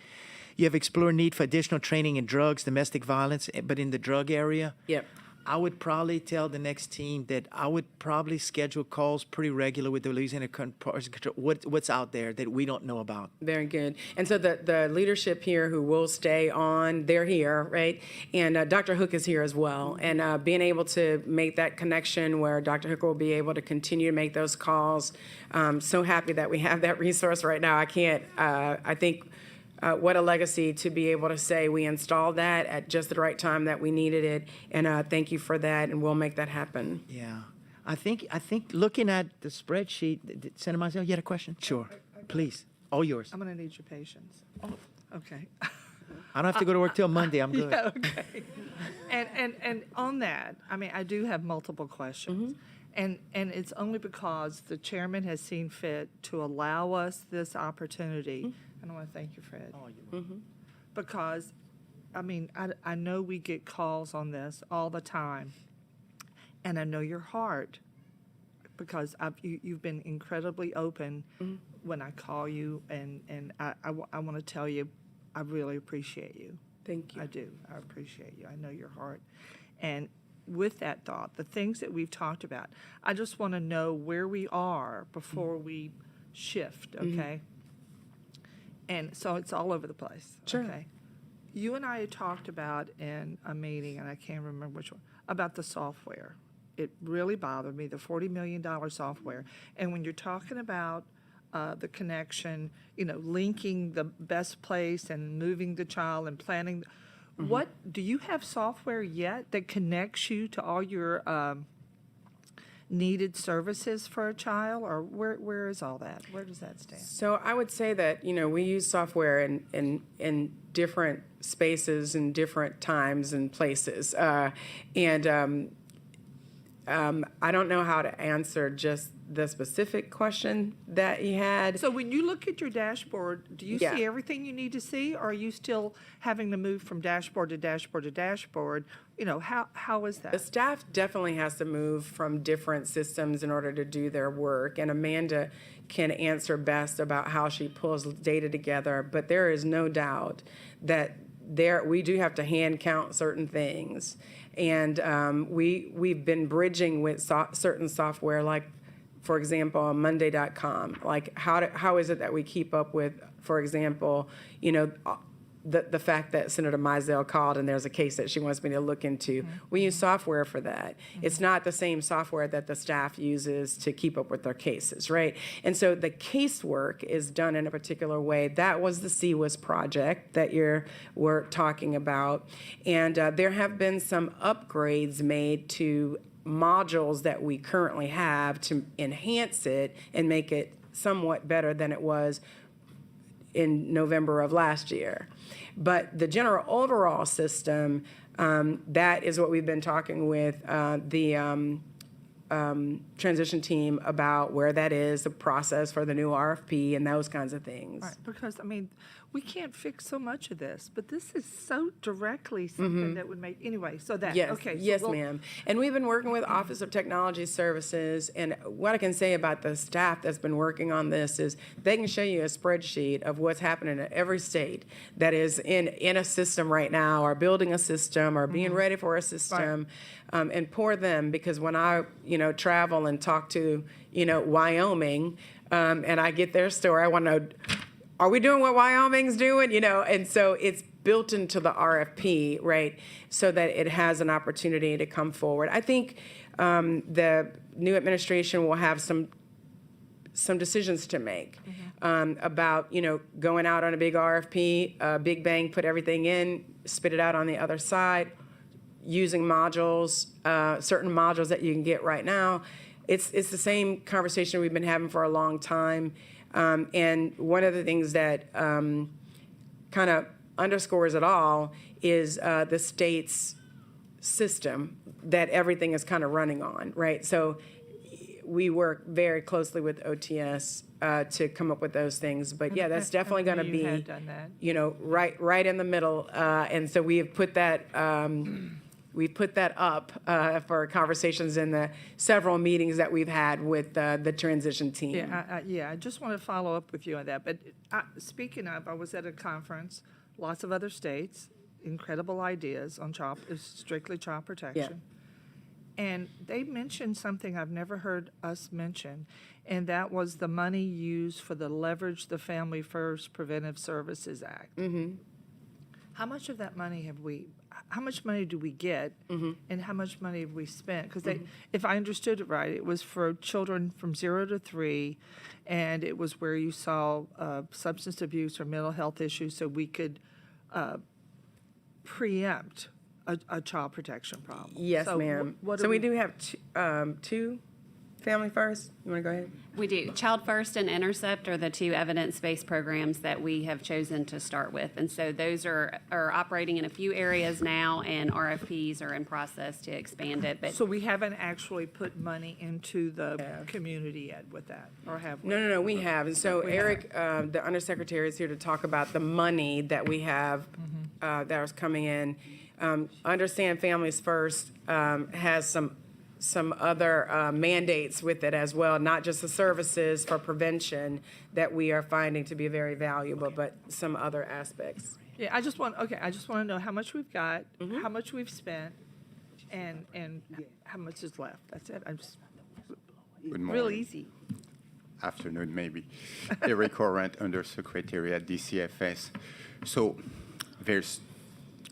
S1: you have explored need for additional training in drugs, domestic violence, but in the drug area.
S2: Yep.
S1: I would probably tell the next team that I would probably schedule calls pretty regular with the Louisiana Poison Control. What's out there that we don't know about?
S2: Very good. And so the leadership here who will stay on, they're here, right? And Dr. Hook is here as well. And being able to make that connection where Dr. Hook will be able to continue to make those calls. So happy that we have that resource right now. I think what a legacy to be able to say we installed that at just the right time that we needed it. And thank you for that, and we'll make that happen.
S1: Yeah. I think looking at the spreadsheet, Senator Mizell, you had a question? Sure. Please. All yours.
S7: I'm going to need your patience. Oh, okay.
S1: I don't have to go to work till Monday. I'm good.
S7: Yeah, okay. And on that, I mean, I do have multiple questions. And it's only because the chairman has seen fit to allow us this opportunity. And I want to thank you, Fred. Because, I mean, I know we get calls on this all the time. And I know your heart, because you've been incredibly open when I call you. And I want to tell you, I really appreciate you.
S2: Thank you.
S7: I do. I appreciate you. I know your heart. And with that thought, the things that we've talked about, I just want to know where we are before we shift, okay? And so it's all over the place,
S2: Sure.
S7: okay? You and I had talked about in a meeting, and I can't remember which one, about the software. It really bothered me, the $40 million software. And when you're talking about the connection, linking the best place and moving the child and planning, what do you have software yet that connects you to all your needed services for a child, or where is all that? Where does that stand?
S2: So I would say that, we use software in different spaces and different times and places. I don't know how to answer just the specific question that he had.
S7: So when you look at your dashboard, do you
S2: Yeah.
S7: see everything you need to see? Or are you still having to move from dashboard to dashboard to dashboard? You know, how is
S2: The
S7: that?
S2: staff definitely has to move from different systems in order to do their work, and Amanda can answer best about how she pulls data together, but there is no doubt that we do have to hand count certain things. And we've been bridging with certain software, like, for example, Monday.com. Like, how is it that we keep up with, for example, the fact that Senator Mizell called and there's a case that she wants me to look into. We use software for that. It's not the same software that the staff uses to keep up with their cases, right? And so the casework is done in a particular way. That was the CWIS project that we're talking about. And there have been some upgrades made to modules that we currently have to enhance it and make it somewhat better than it was in November of last year. But the general overall system, that is what we've been talking with the transition team about, where that is, the process for the new RFP and those kinds of things.
S7: Right, because, I mean, we can't fix so much of this, but this is so directly something that would make, anyway, so that,
S2: Yes,
S7: okay. So
S2: yes,
S7: we'll-
S2: ma'am. And we've been working with Office of Technology Services, and what I can say about the staff that's been working on this is they can show you a spreadsheet of what's happening in every state that is in a system right now, or building a system, or being ready for a system, and pour them, because when I, travel and talk to, Wyoming, and I get their story, I want to know, are we doing what Wyoming's doing? And so it's built into the RFP, right? So that it has an opportunity to come forward. I think the new administration will have some decisions to make about, going out on a big RFP, big bang, put everything in, spit it out on the other side, using modules, certain modules that you can get right now. It's the same conversation we've been having for a long time. And one of the things that kind of underscores it all is the state's system that everything is kind of running on, right? So we work very closely with OTS to come up with those things. But yeah, that's definitely going to
S7: You have
S2: be,
S7: done that.
S2: right in the middle. And so we have put that. We put that up for conversations in the several meetings that we've had with the transition team.
S7: Yeah, I just want to follow up with you on that. But speaking of, I was at a conference, lots of other states, incredible ideas on strictly child protection. And they mentioned something I've never heard us mention, and that was the money used for the Leverage the Family First Preventive Services Act. How much of that money how much money do we get, and how much money have we spent? Because if I understood it right, it was for children from 0 to 3, and it was where you saw substance abuse or mental health issues, so we could preempt a child protection problem.
S2: Yes,
S7: So
S2: ma'am.
S7: what
S2: So
S7: are
S2: we do have two Family First. You want to go ahead?
S6: We do. Child First and Intercept are the two evidence-based programs that we have chosen to start with. And so those are operating in a few areas now, and RFPs are in process to expand it. But
S7: So we haven't actually put money into the community yet with that, or have we?
S2: No, we have. And so Eric, the Undersecretary, is here to talk about the money that we have that is coming in. Understand Families First has some other mandates with it as well, not just the services for prevention that we are finding to be very valuable, but some other aspects.
S7: Yeah, I just want to know how much we've got, how much we've spent, and how much is left. That's it. I'm just,
S8: Good
S7: real
S8: morning.
S7: easy.
S8: Afternoon, maybe. Eric Orant, Undersecretary at DCFS. So there's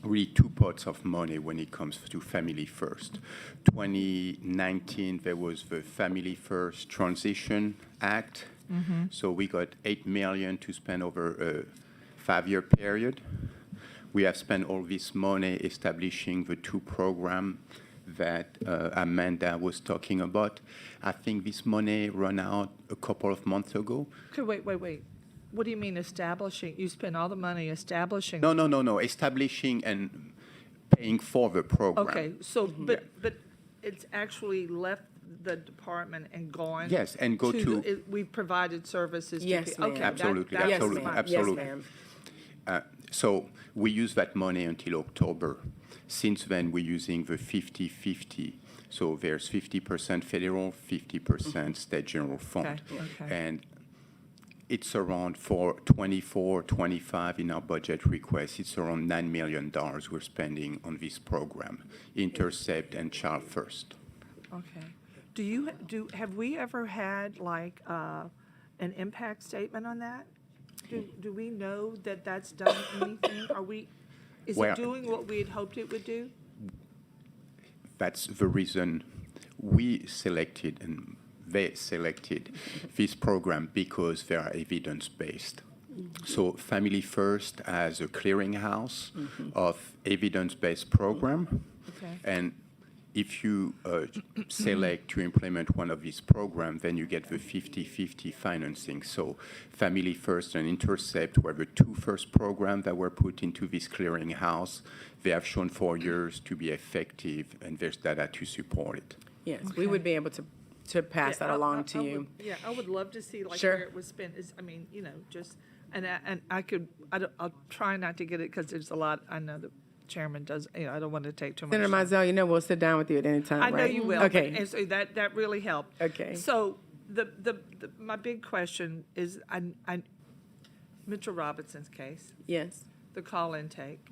S8: really two pots of money when it comes to Family First. 2019, there was the Family First Transition Act. So we got $8 million to spend over a 5-year period. We have spent all this money establishing the two programs that Amanda was talking about. I think this money ran out a couple of months ago.
S7: Okay, wait. What do you mean establishing? You spend all the money establishing?
S8: No. Establishing and paying for the program.
S7: Okay, so, but it's actually left the department and gone?
S8: Yes, and go to-
S7: We've provided services to
S2: Yes,
S7: people?
S2: ma'am.
S7: Okay,
S8: Absolutely,
S7: that's
S8: absolutely,
S7: fine.
S8: absolutely.
S2: Yes, ma'am.
S8: So we use that money until October. Since then, we're using the 50-50. So there's 50% federal, 50% state general fund.
S7: Okay.
S8: And it's around for 24, 25 in our budget request. It's around $9 million we're spending on this program, Intercept and Child First.
S7: Okay. Have we ever had like an impact statement on that? Do we know that that's done anything? Is
S8: Well-
S7: it doing what we had hoped it would do?
S8: That's the reason we selected and they selected this program, because they are evidence-based. So Family First as a clearinghouse of evidence-based program.
S7: Okay.
S8: And if you select to implement one of these programs, then you get the 50-50 financing. So Family First and Intercept were the two first programs that were put into this clearinghouse. They have shown for years to be effective, and there's data to support it.
S2: Yes, we would be able to pass that
S7: Yeah,
S2: along to you.
S7: Yeah, I would love to see like
S2: Sure.
S7: where it was spent. Just, and I'll try not to get it because there's a lot, I know the chairman does, I don't want to take too much.
S2: Senator
S7: time.
S2: Mizell, we'll sit down with you at any time,
S7: I know
S2: right?
S7: you will. but-
S2: Okay.
S7: And so that really helped.
S2: Okay.
S7: So my big question is, Mitchell Robinson's case,
S2: Yes.
S7: the call intake,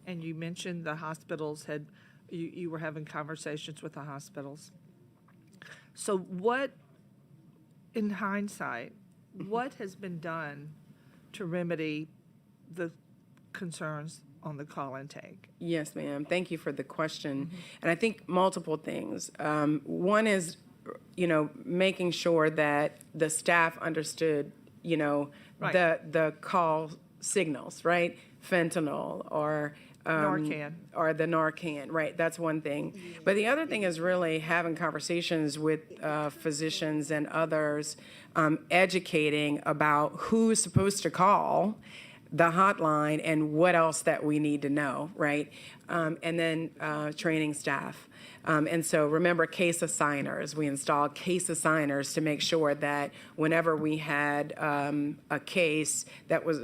S7: and you mentioned the hospitals you were having conversations with the hospitals. So what, in hindsight, what has been done to remedy the concerns on the call intake?
S2: Yes, ma'am. Thank you for the question. And I think multiple things. One is, making sure that the staff understood,
S7: Right.
S2: the call signals, right? Fentanyl or
S7: Narcan.
S2: or the Narcan, right? That's one thing. But the other thing is really having conversations with physicians and others, educating about who's supposed to call the hotline and what else that we need to know, right? And then training staff. And so remember case assigners. We installed case assigners to make sure that whenever we had a case that was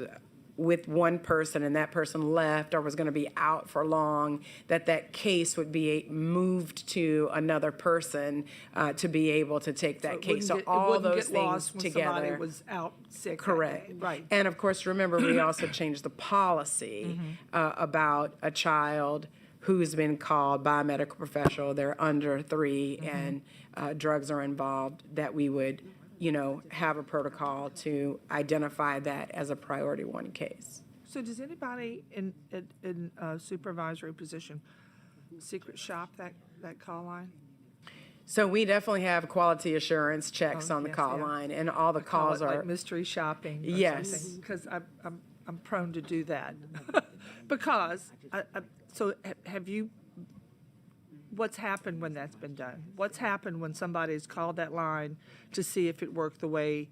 S2: with one person and that person left or was going to be out for long, that case would be moved to another person to be able to take that case. So all those things together.
S7: Somebody was out sick. that
S2: Correct.
S7: day. Right.
S2: And of course, remember, we also changed the policy about a child who's been called by a medical professional, they're under 3 and drugs are involved, that we would, have a protocol to identify that as a priority 1 case.
S7: So does anybody in a supervisory position secret shop that call line?
S2: So we definitely have quality assurance checks on the
S7: yes,
S2: call
S7: yeah.
S2: line, and all the
S7: Call
S2: calls
S7: it
S2: are.
S7: like mystery shopping or
S2: Yes.
S7: something? Because I'm prone to do that. Because, so have you, what's happened when that's been done? What's happened when somebody's called that line to see if it worked the way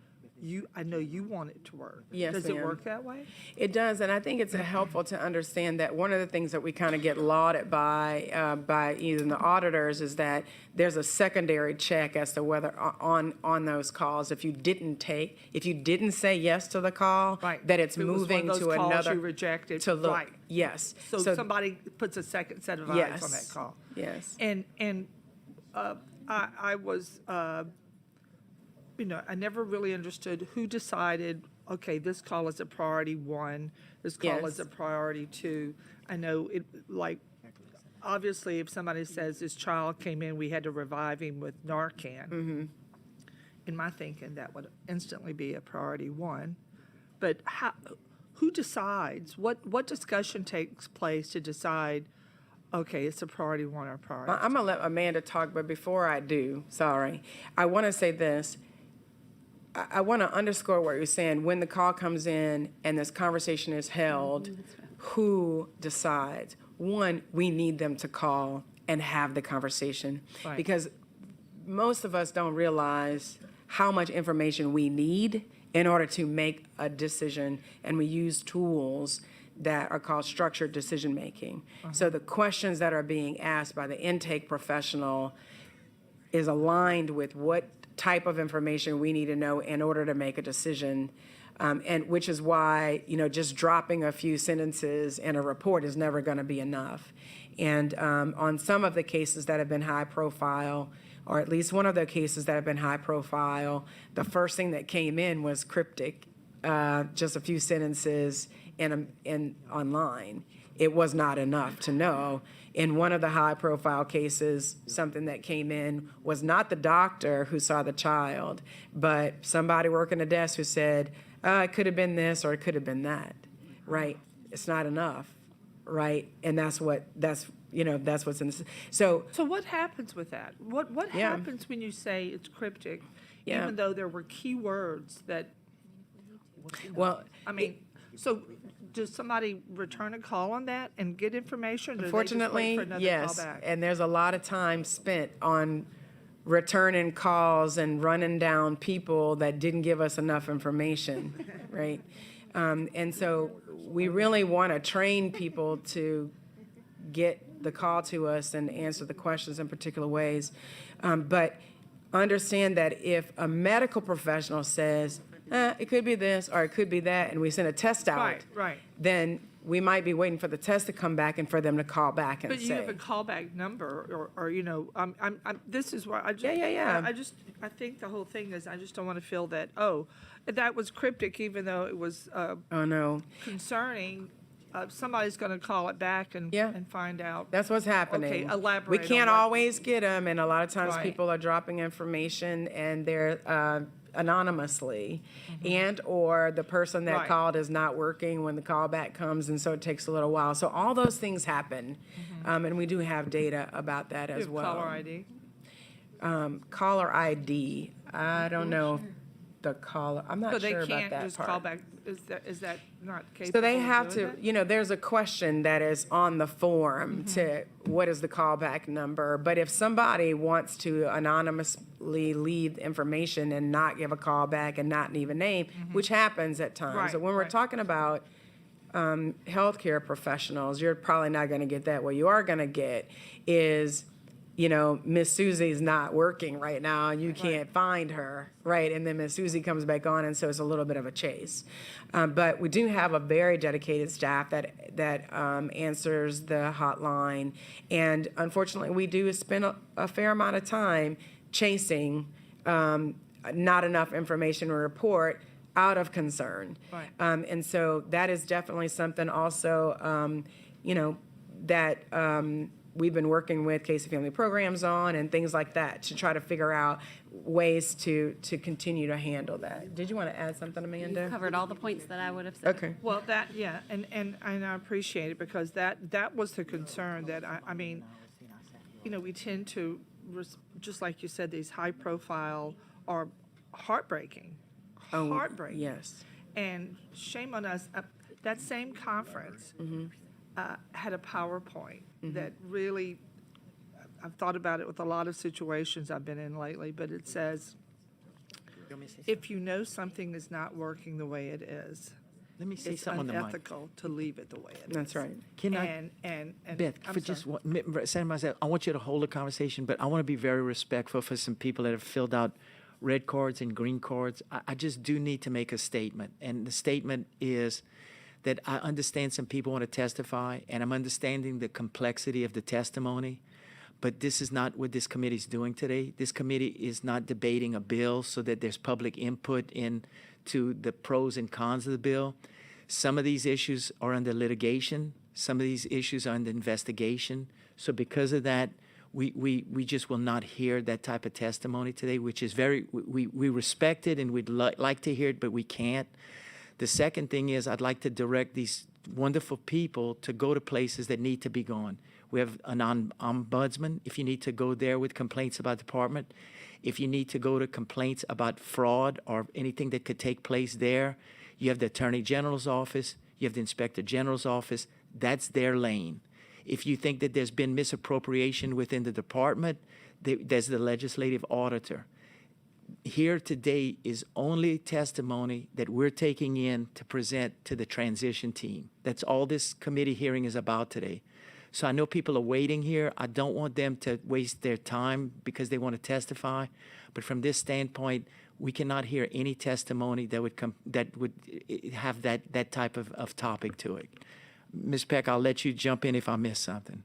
S7: I know you want it to work?
S2: Yes,
S7: Does it
S2: ma'am.
S7: work that way?
S2: It does, and I think it's helpful to understand that one of the things that we kind of get lauded by even the auditors is that there's a secondary check as to whether on those calls, if you didn't say yes to the call,
S7: Right.
S2: that it's
S7: If it was one of
S2: moving
S7: those
S2: to
S7: calls
S2: another.
S7: you rejected,
S2: to look.
S7: right.
S2: Yes.
S7: So somebody puts a second set of eyes on that call.
S2: Yes.
S7: And I was, I never really understood who decided, okay, this call is a priority 1, this call
S2: Yes.
S7: is a priority 2. I know it, like, obviously, if somebody says this child came in, we had to revive him with Narcan. In my thinking, that would instantly be a priority 1. But who decides? What discussion takes place to decide, okay, it's a priority 1 or priority 2?
S2: I'm going to let Amanda talk, but before I do, I want to say this. I want to underscore what you're saying. When the call comes in and this conversation is held, who decides? One, we need them to call and have the conversation.
S7: Right.
S2: Because most of us don't realize how much information we need in order to make a decision, and we use tools that are called structured decision-making. So the questions that are being asked by the intake professional is aligned with what type of information we need to know in order to make a decision. And which is why, just dropping a few sentences in a report is never going to be enough. And on some of the cases that have been high profile, or at least one of the cases that have been high profile, the first thing that came in was cryptic, just a few sentences in online. It was not enough to know. In one of the high profile cases, something that came in was not the doctor who saw the child, but somebody working a desk who said, it could have been this or it could have been that, right? It's not enough, right? And that's what's in this. So
S7: So what happens with that? What
S2: Yeah.
S7: happens when you say it's cryptic,
S2: Yeah.
S7: even though there were key words that,
S2: well,
S7: I mean, so does somebody return a call on that and get information? Or do they just wait
S2: unfortunately,
S7: for another
S2: yes.
S7: call back?
S2: And there's a lot of time spent on returning calls and running down people that didn't give us enough information, right? And so we really want to train people to get the call to us and answer the questions in particular ways. But understand that if a medical professional says, it could be this or it could be that, and we send a test out,
S7: Right.
S2: then we might be waiting for the test to come back and for them to call back and
S7: But
S2: say.
S7: you have a callback number, this is why I just.
S2: Yeah.
S7: I think the whole thing is, I just don't want to feel that, that was cryptic, even though it was
S2: Oh, no.
S7: concerning. Somebody's going to call it back and
S2: Yeah.
S7: find out.
S2: That's what's happening.
S7: Okay, elaborate
S2: We
S7: on
S2: can't
S7: what-
S2: always get them, and a lot of times
S7: Right.
S2: people are dropping information and they're anonymously, and/or the person that
S7: Right.
S2: called is not working when the callback comes, and so it takes a little while. So all those things happen, and we do have data about that
S7: You
S2: as
S7: have
S2: well.
S7: caller ID.
S2: Caller ID, I don't know the caller, I'm
S7: So
S2: not
S7: they
S2: sure about
S7: can't
S2: that
S7: just
S2: part.
S7: call back, is that not capable
S2: So they
S7: of
S2: have
S7: doing
S2: to,
S7: that?
S2: there's a question that is on the form to what is the callback number? But if somebody wants to anonymously leave information and not give a callback and not leave a name, which happens at times.
S7: Right,
S2: So when we're
S7: right.
S2: talking about healthcare professionals, you're probably not going to get that. What you are going to get is, Miss Susie's not working right now, and you can't find her, right? And then Miss Susie comes back on, and so it's a little bit of a chase. But we do have a very dedicated staff that answers the hotline, and unfortunately, we do spend a fair amount of time chasing not enough information or report out of concern.
S7: Right.
S2: And so that is definitely something also, that we've been working with Case and Family Programs on and things like that to try to figure out ways to continue to handle that. Did you want to add something, Amanda?
S6: Covered all the points that I would have said.
S2: Okay.
S7: Well, and I appreciate it, because that was the concern that, we tend to, just like you said, these high profile are heartbreaking. Heartbreaking.
S2: Yes.
S7: And shame on us, that same conference had a PowerPoint that really, I've thought about it with a lot of situations I've been in lately, but it says, if you know something is not working the way it is,
S1: Let me say
S7: it's
S1: something on the mic.
S7: unethical to leave it the way it is.
S2: That's right.
S1: Can I,
S7: And
S1: Beth,
S7: I'm
S1: for
S7: sorry.
S1: just one, Senator Myself, I want you to hold the conversation, but I want to be very respectful for some people that have filled out red cards and green cards. I just do need to make a statement, and the statement is that I understand some people want to testify, and I'm understanding the complexity of the testimony, but this is not what this committee is doing today. This committee is not debating a bill so that there's public input into the pros and cons of the bill. Some of these issues are under litigation. Some of these issues are under investigation. So because of that, we just will not hear that type of testimony today, which is we respect it and we'd like to hear it, but we can't. The second thing is I'd like to direct these wonderful people to go to places that need to be gone. We have an ombudsman, if you need to go there with complaints about the department. If you need to go to complaints about fraud or anything that could take place there, you have the Attorney General's office, you have the Inspector General's office. That's their lane. If you think that there's been misappropriation within the department, there's the legislative auditor. Here today is only testimony that we're taking in to present to the transition team. That's all this committee hearing is about today. So I know people are waiting here. I don't want them to waste their time because they want to testify. But from this standpoint, we cannot hear any testimony that would have that type of topic to it. Ms. Peck, I'll let you jump in if I miss something.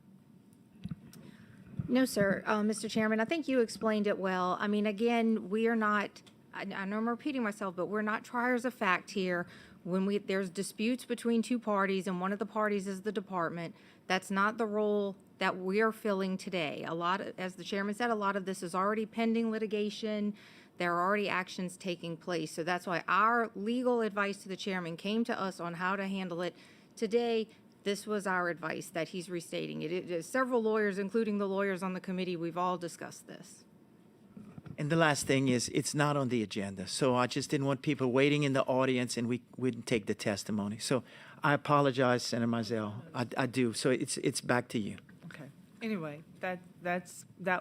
S4: No, sir. Mr. Chairman, I think you explained it well. I mean, again, we are not, I know I'm repeating myself, but we're not triers of fact here. When there's disputes between two parties and one of the parties is the department, that's not the role that we're filling today. As the chairman said, a lot of this is already pending litigation. There are already actions taking place. So that's why our legal advice to the chairman came to us on how to handle it. Today, this was our advice that he's restating it. Several lawyers, including the lawyers on the committee, we've all discussed this.
S1: And the last thing is, it's not on the agenda. So I just didn't want people waiting in the audience and we wouldn't take the testimony. So I apologize, Senator Mizell. I do. So it's back to you.
S7: Okay. Anyway, that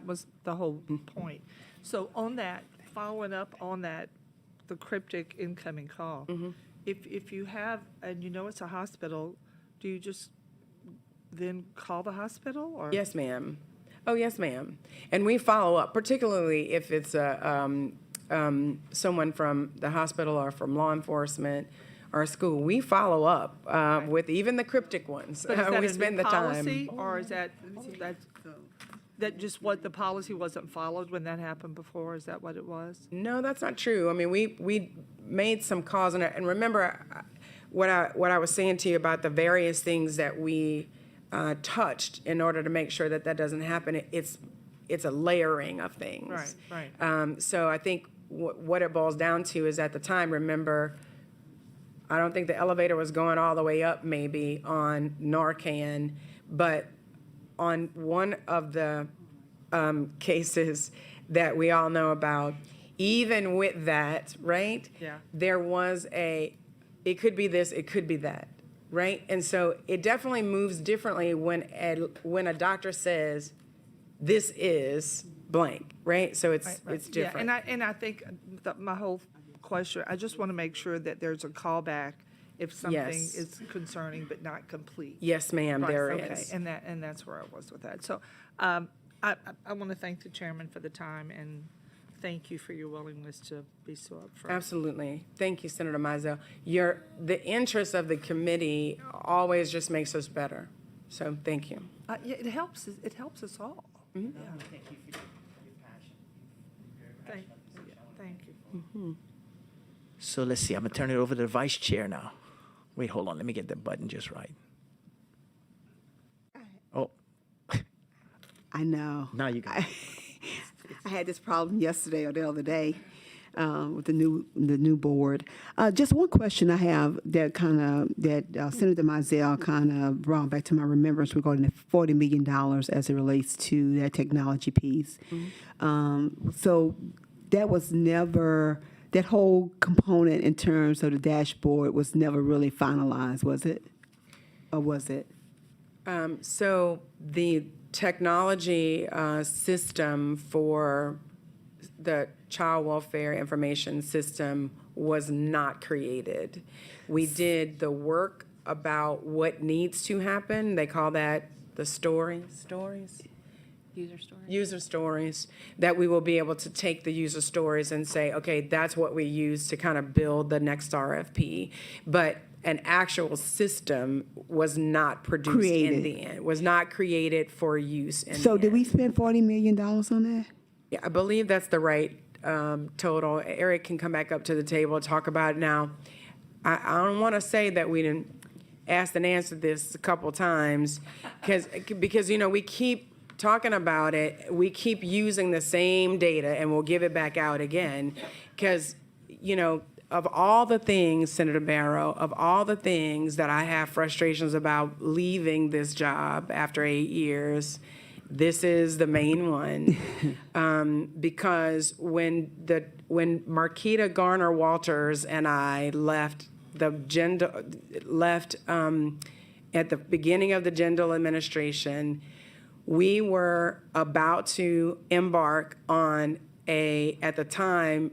S7: was the whole point. So on that, following up on that, the cryptic incoming call, if you have, and you know it's a hospital, do you just then call the hospital or?
S2: Yes, ma'am. Oh, yes, ma'am. And we follow up, particularly if it's someone from the hospital or from law enforcement or school. We follow up with even the cryptic ones.
S7: But is that
S2: We
S7: a
S2: spend
S7: new
S2: the
S7: policy,
S2: time.
S7: or is that just what the policy wasn't followed when that happened before? Is that what it was?
S2: No, that's not true. I mean, we made some calls, and remember what I was saying to you about the various things that we touched in order to make sure that doesn't happen. It's a layering of things.
S7: Right.
S2: So I think what it boils down to is at the time, remember, I don't think the elevator was going all the way up maybe on Narcan, but on one of the cases that we all know about, even with that, right?
S7: Yeah.
S2: There was it could be this, it could be that, right? And so it definitely moves differently when a doctor says, this is blank, right? So it's different.
S7: Yeah, and I think my whole question, I just want to make sure that there's a callback if something
S2: Yes.
S7: is concerning but not complete.
S2: Yes, ma'am,
S7: Right,
S2: there
S7: okay,
S2: is.
S7: and that's where I was with that. So I want to thank the chairman for the time and thank you for your willingness to be so upfront.
S2: Absolutely. Thank you, Senator Mizell. The interest of the committee always just makes us better. So thank you.
S7: Yeah, it helps us all. Yeah.
S1: Thank you for your passion.
S7: Thank you.
S1: So let's see. I'm going to turn it over to the vice chair now. Wait, hold on. Let me get the button just right. Oh,
S5: I know.
S1: now you go.
S5: I had this problem yesterday or the other day with the new board. Just one question I have that Senator Mizell kind of brought back to my remembrance regarding the $40 million as it relates to that technology piece. So that was never, that whole component in terms of the dashboard was never really finalized, was it? Or was it?
S2: So the technology system for the child welfare information system was not created. We did the work about what needs to happen. They call that the stories? User stories, that we will be able to take the user stories and say, okay, that's what we use to kind of build the next RFP. But an actual system was not produced in the end, was not created for use in the
S5: So did
S2: end.
S5: we spend $40 million on that?
S2: Yeah, I believe that's the right total. Eric can come back up to the table and talk about it now. I don't want to say that we didn't ask and answer this a couple times because we keep talking about it. We keep using the same data and we'll give it back out again because, of all the things, Senator Barrow, of all the things that I have frustrations about leaving this job after 8 years, this is the main one. Because when Marquita Garner Walters and I left at the beginning of the Jindal administration, we were about to embark on at the time,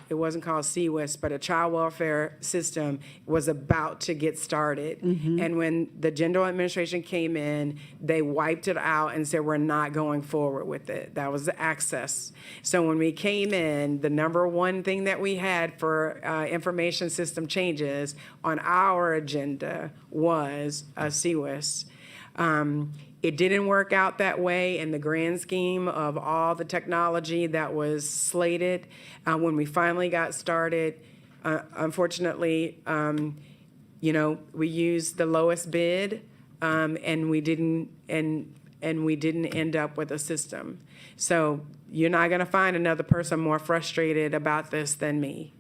S2: it wasn't called CWIS, but a child welfare system was about to get started. And when the General Administration came in, they wiped it out and said, we're not going forward with it. That was the access. So when we came in, the number one thing that we had for information system changes on our agenda was CWIS. It didn't work out that way in the grand scheme of all the technology that was slated. When we finally got started, unfortunately, we used the lowest bid, and we didn't end up with a system. So you're not going to find another person more frustrated about this than me.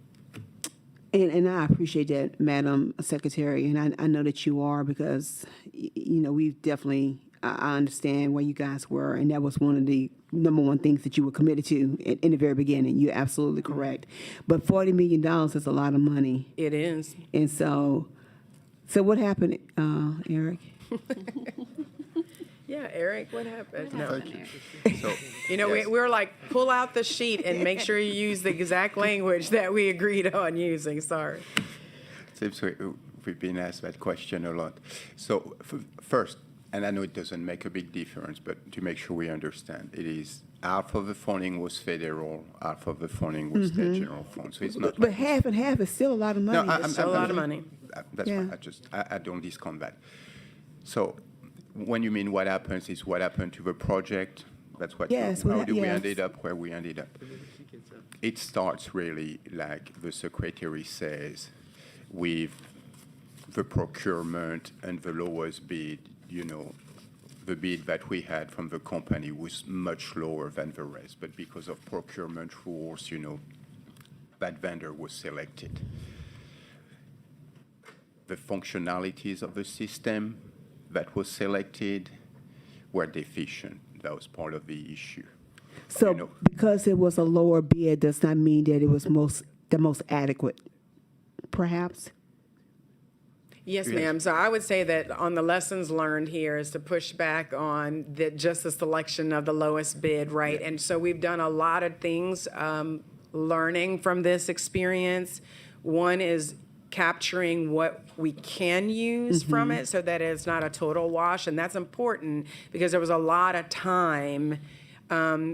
S5: And I appreciate that, Madam Secretary, and I know that you are, because, we've definitely, I understand where you guys were, and that was one of the number one things that you were committed to in the very beginning. You're absolutely correct. But $40 million is a lot of money.
S2: It is.
S5: And so what happened, Eric?
S2: Yeah, Eric, what happened? No.
S8: Thank you. So,
S2: We
S8: yes.
S2: were like, pull out the sheet and make sure you use the exact language that we agreed on using. Sorry.
S8: Seems we've been asked that question a lot. So first, and I know it doesn't make a big difference, but to make sure we understand, it is half of the funding was federal, half of the funding was state general fund. So it's not.
S5: But half and half is still a lot of money.
S8: No,
S2: It's still a lot of money.
S8: That's
S5: Yeah.
S8: fine. I don't discount that. So when you mean what happens, is what happened to the project? That's what.
S5: Yes,
S8: How do we
S5: yes.
S8: ended up where we ended up? It starts really like the secretary says, with the procurement and the lowest bid. The bid that we had from the company was much lower than the rest, but because of procurement rules, that vendor was selected. The functionalities of the system that was selected were deficient. That was part of the issue.
S5: So because it was a lower bid does not mean that it was the most adequate, perhaps?
S2: Yes,
S8: Yes.
S2: ma'am. So I would say that on the lessons learned here is to push back on just the selection of the lowest bid, right? And so we've done a lot of things learning from this experience. One is capturing what we can use from it so that it's not a total wash. And that's important because there was a lot of time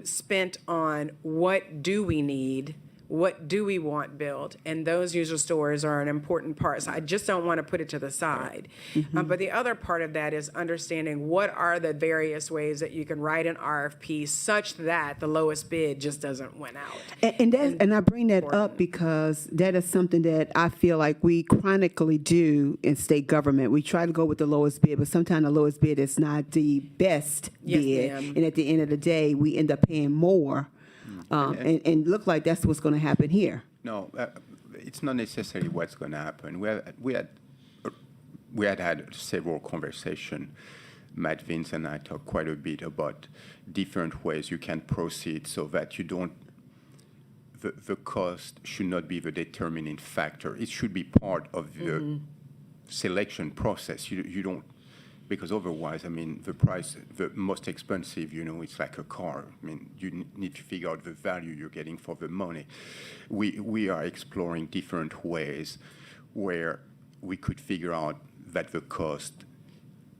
S2: spent on what do we need, what do we want built, and those user stories are an important part. So I just don't want to put it to the side. But the other part of that is understanding what are the various ways that you can write an RFP such that the lowest bid just doesn't win out.
S5: And I bring that up because that is something that I feel like we chronically do in state government. We try to go with the lowest bid, but sometimes the lowest bid is not the best
S2: Yes,
S5: bid.
S2: ma'am.
S5: And at the end of the day, we end up paying more. And look like that's what's going to happen here.
S8: No, it's not necessarily what's going to happen. We had several conversations. Matt Vince and I talked quite a bit about different ways you can proceed so that you don't. The cost should not be the determining factor. It should be part of the selection process. You don't. Because otherwise, the price, the most expensive, it's like a car. You need to figure out the value you're getting for the money. We are exploring different ways where we could figure out that the cost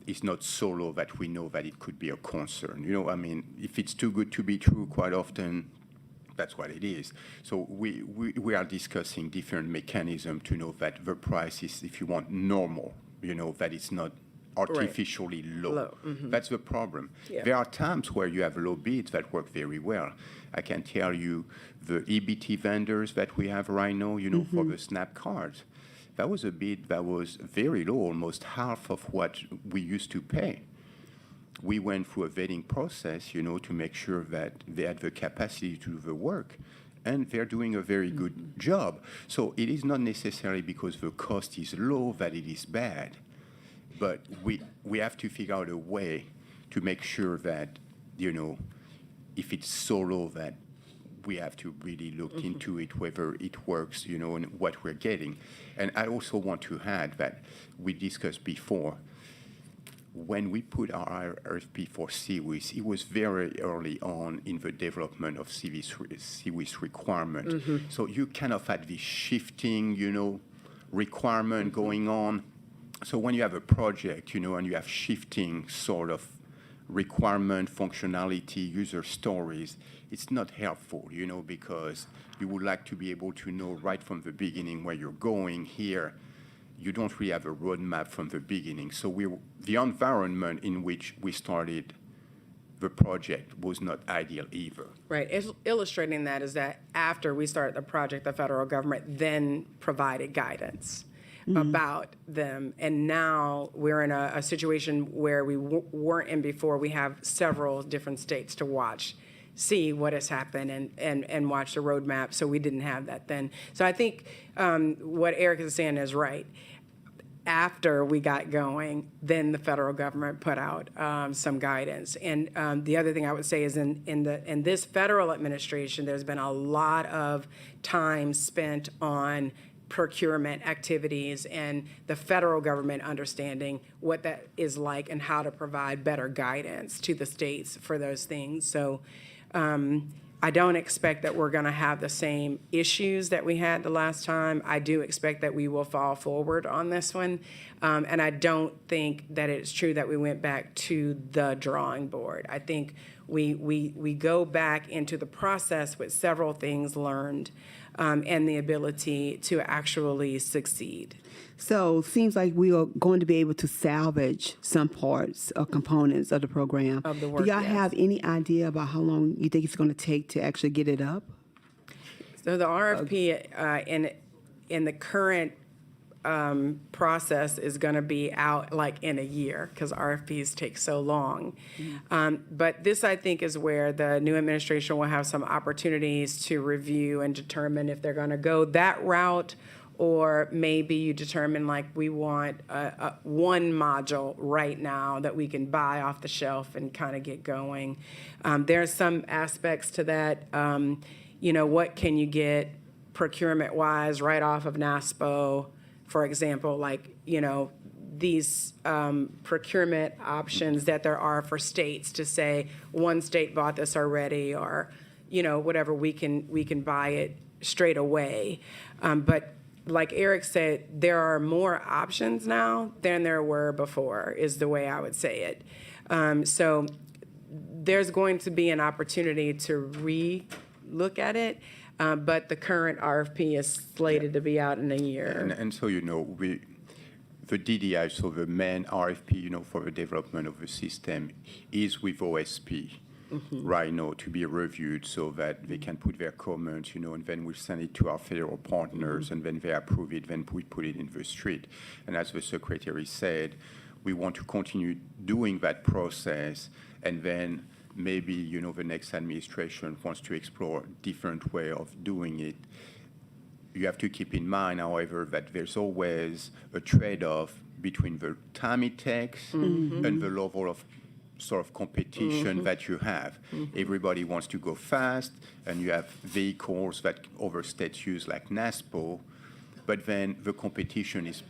S8: is not so low that we know that it could be a concern. If it's too good to be true, quite often, that's what it is. So we are discussing different mechanisms to know that the price is, if you want, normal, that it's not artificially low. That's the problem.
S2: Yeah.
S8: There are times where you have low bids that work very well. I can tell you the EBT vendors that we have right now, for the SNAP cards, that was a bid that was very low, almost half of what we used to pay. We went through a vetting process, to make sure that they had the capacity to do the work. And they're doing a very good job. So it is not necessarily because the cost is low that it is bad. But we have to figure out a way to make sure that, if it's so low that we have to really look into it, whether it works, and what we're getting. And I also want to add that we discussed before, when we put our RFP for CWIS, it was very early on in the development of CWIS requirement. So you kind of had this shifting, requirement going on. So when you have a project, and you have shifting sort of requirement, functionality, user stories, it's not helpful, because you would like to be able to know right from the beginning where you're going. Here, you don't really have a roadmap from the beginning. So the environment in which we started the project was not ideal either.
S2: Right. Illustrating that is that after we started the project, the federal government then provided guidance about them. And now we're in a situation where we weren't in before. We have several different states to watch, see what has happened, and watch the roadmap. So we didn't have that then. So I think what Eric is saying is right. After we got going, then the federal government put out some guidance. And the other thing I would say is in this federal administration, there's been a lot of time spent on procurement activities and the federal government understanding what that is like and how to provide better guidance to the states for those things. So I don't expect that we're going to have the same issues that we had the last time. I do expect that we will fall forward on this one. And I don't think that it's true that we went back to the drawing board. I think we go back into the process with several things learned and the ability to actually succeed.
S5: So it seems like we are going to be able to salvage some parts or components of the program.
S2: Of the work,
S5: Do y'all
S2: yes.
S5: have any idea about how long you think it's going to take to actually get it up?
S2: So the RFP in the current process is going to be out like in a year because RFPs take so long. But this, I think, is where the new administration will have some opportunities to review and determine if they're going to go that route, or maybe you determine like we want one module right now that we can buy off the shelf and kind of get going. There are some aspects to that. What can you get procurement-wise right off of NASPO? For example, these procurement options that there are for states to say one state bought this already, or whatever, we can buy it straight away. But like Eric said, there are more options now than there were before, is the way I would say it. So there's going to be an opportunity to re-look at it. But the current RFP is slated to be out in a year.
S8: And so, the DDI, so the main RFP, for the development of the system is with OSP right now to be reviewed so that they can put their comments, and then we'll send it to our federal partners, and then they approve it, then we put it in the street. And as the secretary said, we want to continue doing that process, and then maybe, the next administration wants to explore a different way of doing it. You have to keep in mind, however, that there's always a trade-off between the time it takes and the level of sort of competition that you have. Everybody wants to go fast, and you have vehicles that other states use like NASPO, but then the competition is,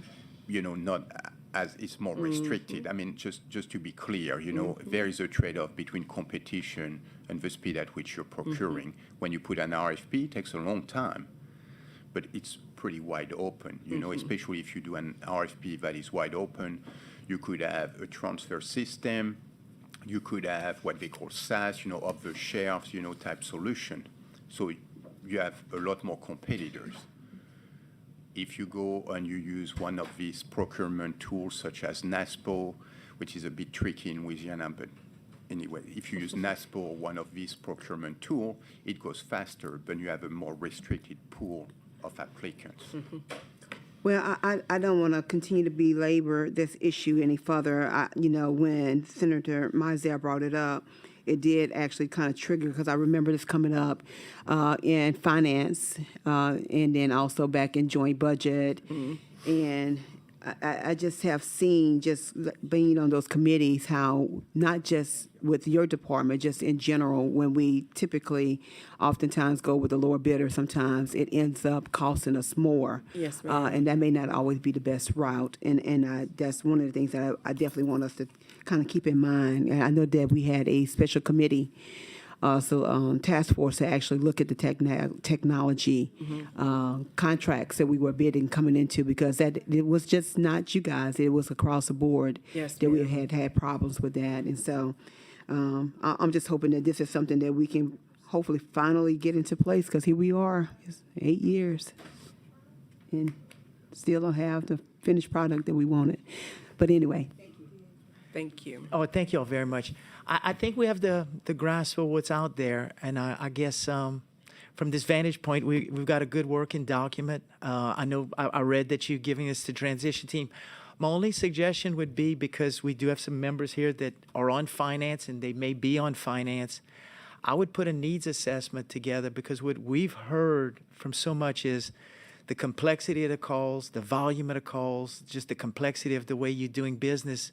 S8: not as it's more restricted. I mean, just to be clear, there is a trade-off between competition and the speed at which you're procuring. When you put an RFP, it takes a long time, but it's pretty wide open, especially if you do an RFP that is wide open. You could have a transfer system. You could have what they call SaaS, off-the-shelf, type solution. So you have a lot more competitors. If you go and you use one of these procurement tools, such as NASPO, which is a bit tricky in Louisiana, but anyway, if you use NASPO or one of these procurement tools, it goes faster, but you have a more restricted pool of applicants.
S5: Well, I don't want to continue to belabor this issue any further. When Senator Mizell brought it up, it did actually kind of trigger, because I remember this coming up in finance and then also back in joint budget. And I just have seen, just being on those committees, how not just with your department, just in general, when we typically oftentimes go with the lower bidder, sometimes it ends up costing us more.
S2: Yes, ma'am.
S5: And that may not always be the best route. And that's one of the things that I definitely want us to kind of keep in mind. And I know that we had a special committee, task force to actually look at the technology contracts that we were bidding coming into, because that it was just not you guys, it was across the board.
S2: Yes,
S5: that we
S2: ma'am.
S5: had problems with that. And so I'm just hoping that this is something that we can hopefully finally get into place, because here we are, it's 8 years and still don't have the finished product that we wanted. But anyway.
S2: Thank you.
S1: Oh, thank you all very much. I think we have the grasp of what's out there, and I guess from this vantage point, we've got a good working document. I know I read that you're giving us the transition team. My only suggestion would be, because we do have some members here that are on finance, and they may be on finance, I would put a needs assessment together, because what we've heard from so much is the complexity of the calls, the volume of the calls, just the complexity of the way you're doing business.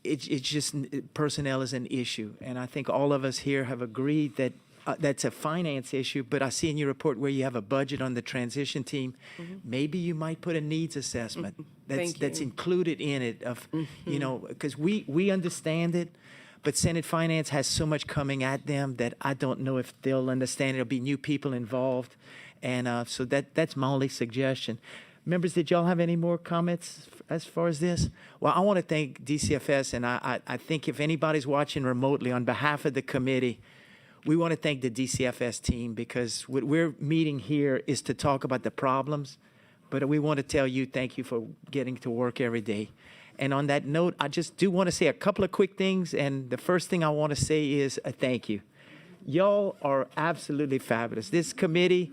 S1: It's just personnel is an issue, and I think all of us here have agreed that that's a finance issue. But I see in your report where you have a budget on the transition team. Maybe you might put a needs assessment
S2: Thank
S1: that's
S2: you.
S1: included in it. Of you know, because we understand it, but Senate Finance has so much coming at them that I don't know if they'll understand. There'll be new people involved, and so that's my only suggestion. Members, did y'all have any more comments as far as this? Well, I want to thank DCFS, and I think if anybody's watching remotely, on behalf of the committee, we want to thank the DCFS team, because what we're meeting here is to talk about the problems, but we want to tell you thank you for getting to work every day. And on that note, I just do want to say a couple of quick things, and the first thing I want to say is a thank you. Y'all are absolutely fabulous. This committee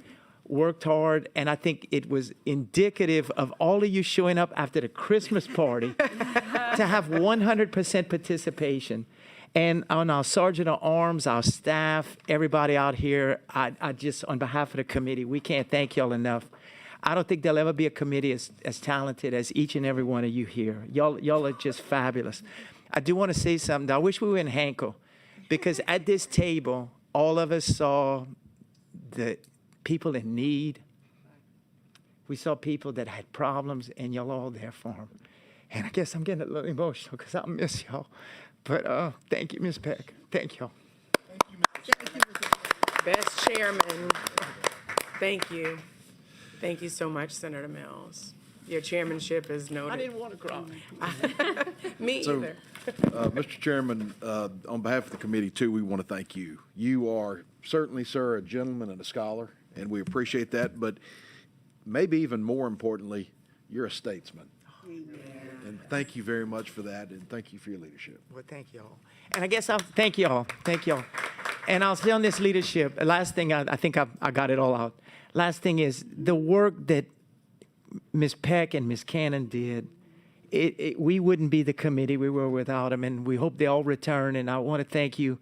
S1: worked hard, and I think it was indicative of all of you showing up after the Christmas party to have 100% participation. And on our Sergeant at Arms, our staff, everybody out here, I just, on behalf of the committee, we can't thank y'all enough. I don't think there'll ever be a committee as talented as each and every one of you here. Y'all are just fabulous. I do want to say something. I wish we were in Hankel, because at this table, all of us saw the people in need. We saw people that had problems, and y'all all there for them. And I guess I'm getting a little emotional, because I miss y'all. But thank you, Ms. Peck. Thank y'all.
S2: Best chairman. Thank you. Thank you so much, Senator Mills. Your chairmanship is
S1: I
S2: noted.
S1: didn't want to cry.
S2: Me
S9: So,
S2: either.
S9: Mr. Chairman, on behalf of the committee, too, we want to thank you. You are certainly, sir, a gentleman and a scholar, and we appreciate that. But maybe even more importantly, you're a statesman. And thank you very much for that, and thank you for your leadership.
S1: Well, thank y'all. And I guess I'll thank y'all. Thank y'all. And I'll say on this leadership, last thing, I think I got it all out. Last thing is the work that Ms. Peck and Ms. Cannon did. We wouldn't be the committee we were without them, and we hope they all return. And I want to thank you.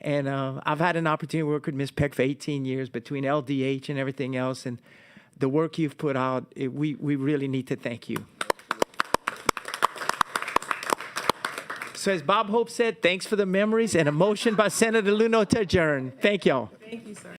S1: And I've had an opportunity to work with Ms. Peck for 18 years between LDH and everything else. And the work you've put out, we really need to thank you. So as Bob Hope said, thanks for the memories, and a motion by Senator Luno to adjourn. Thank y'all.
S2: Thank you, sir.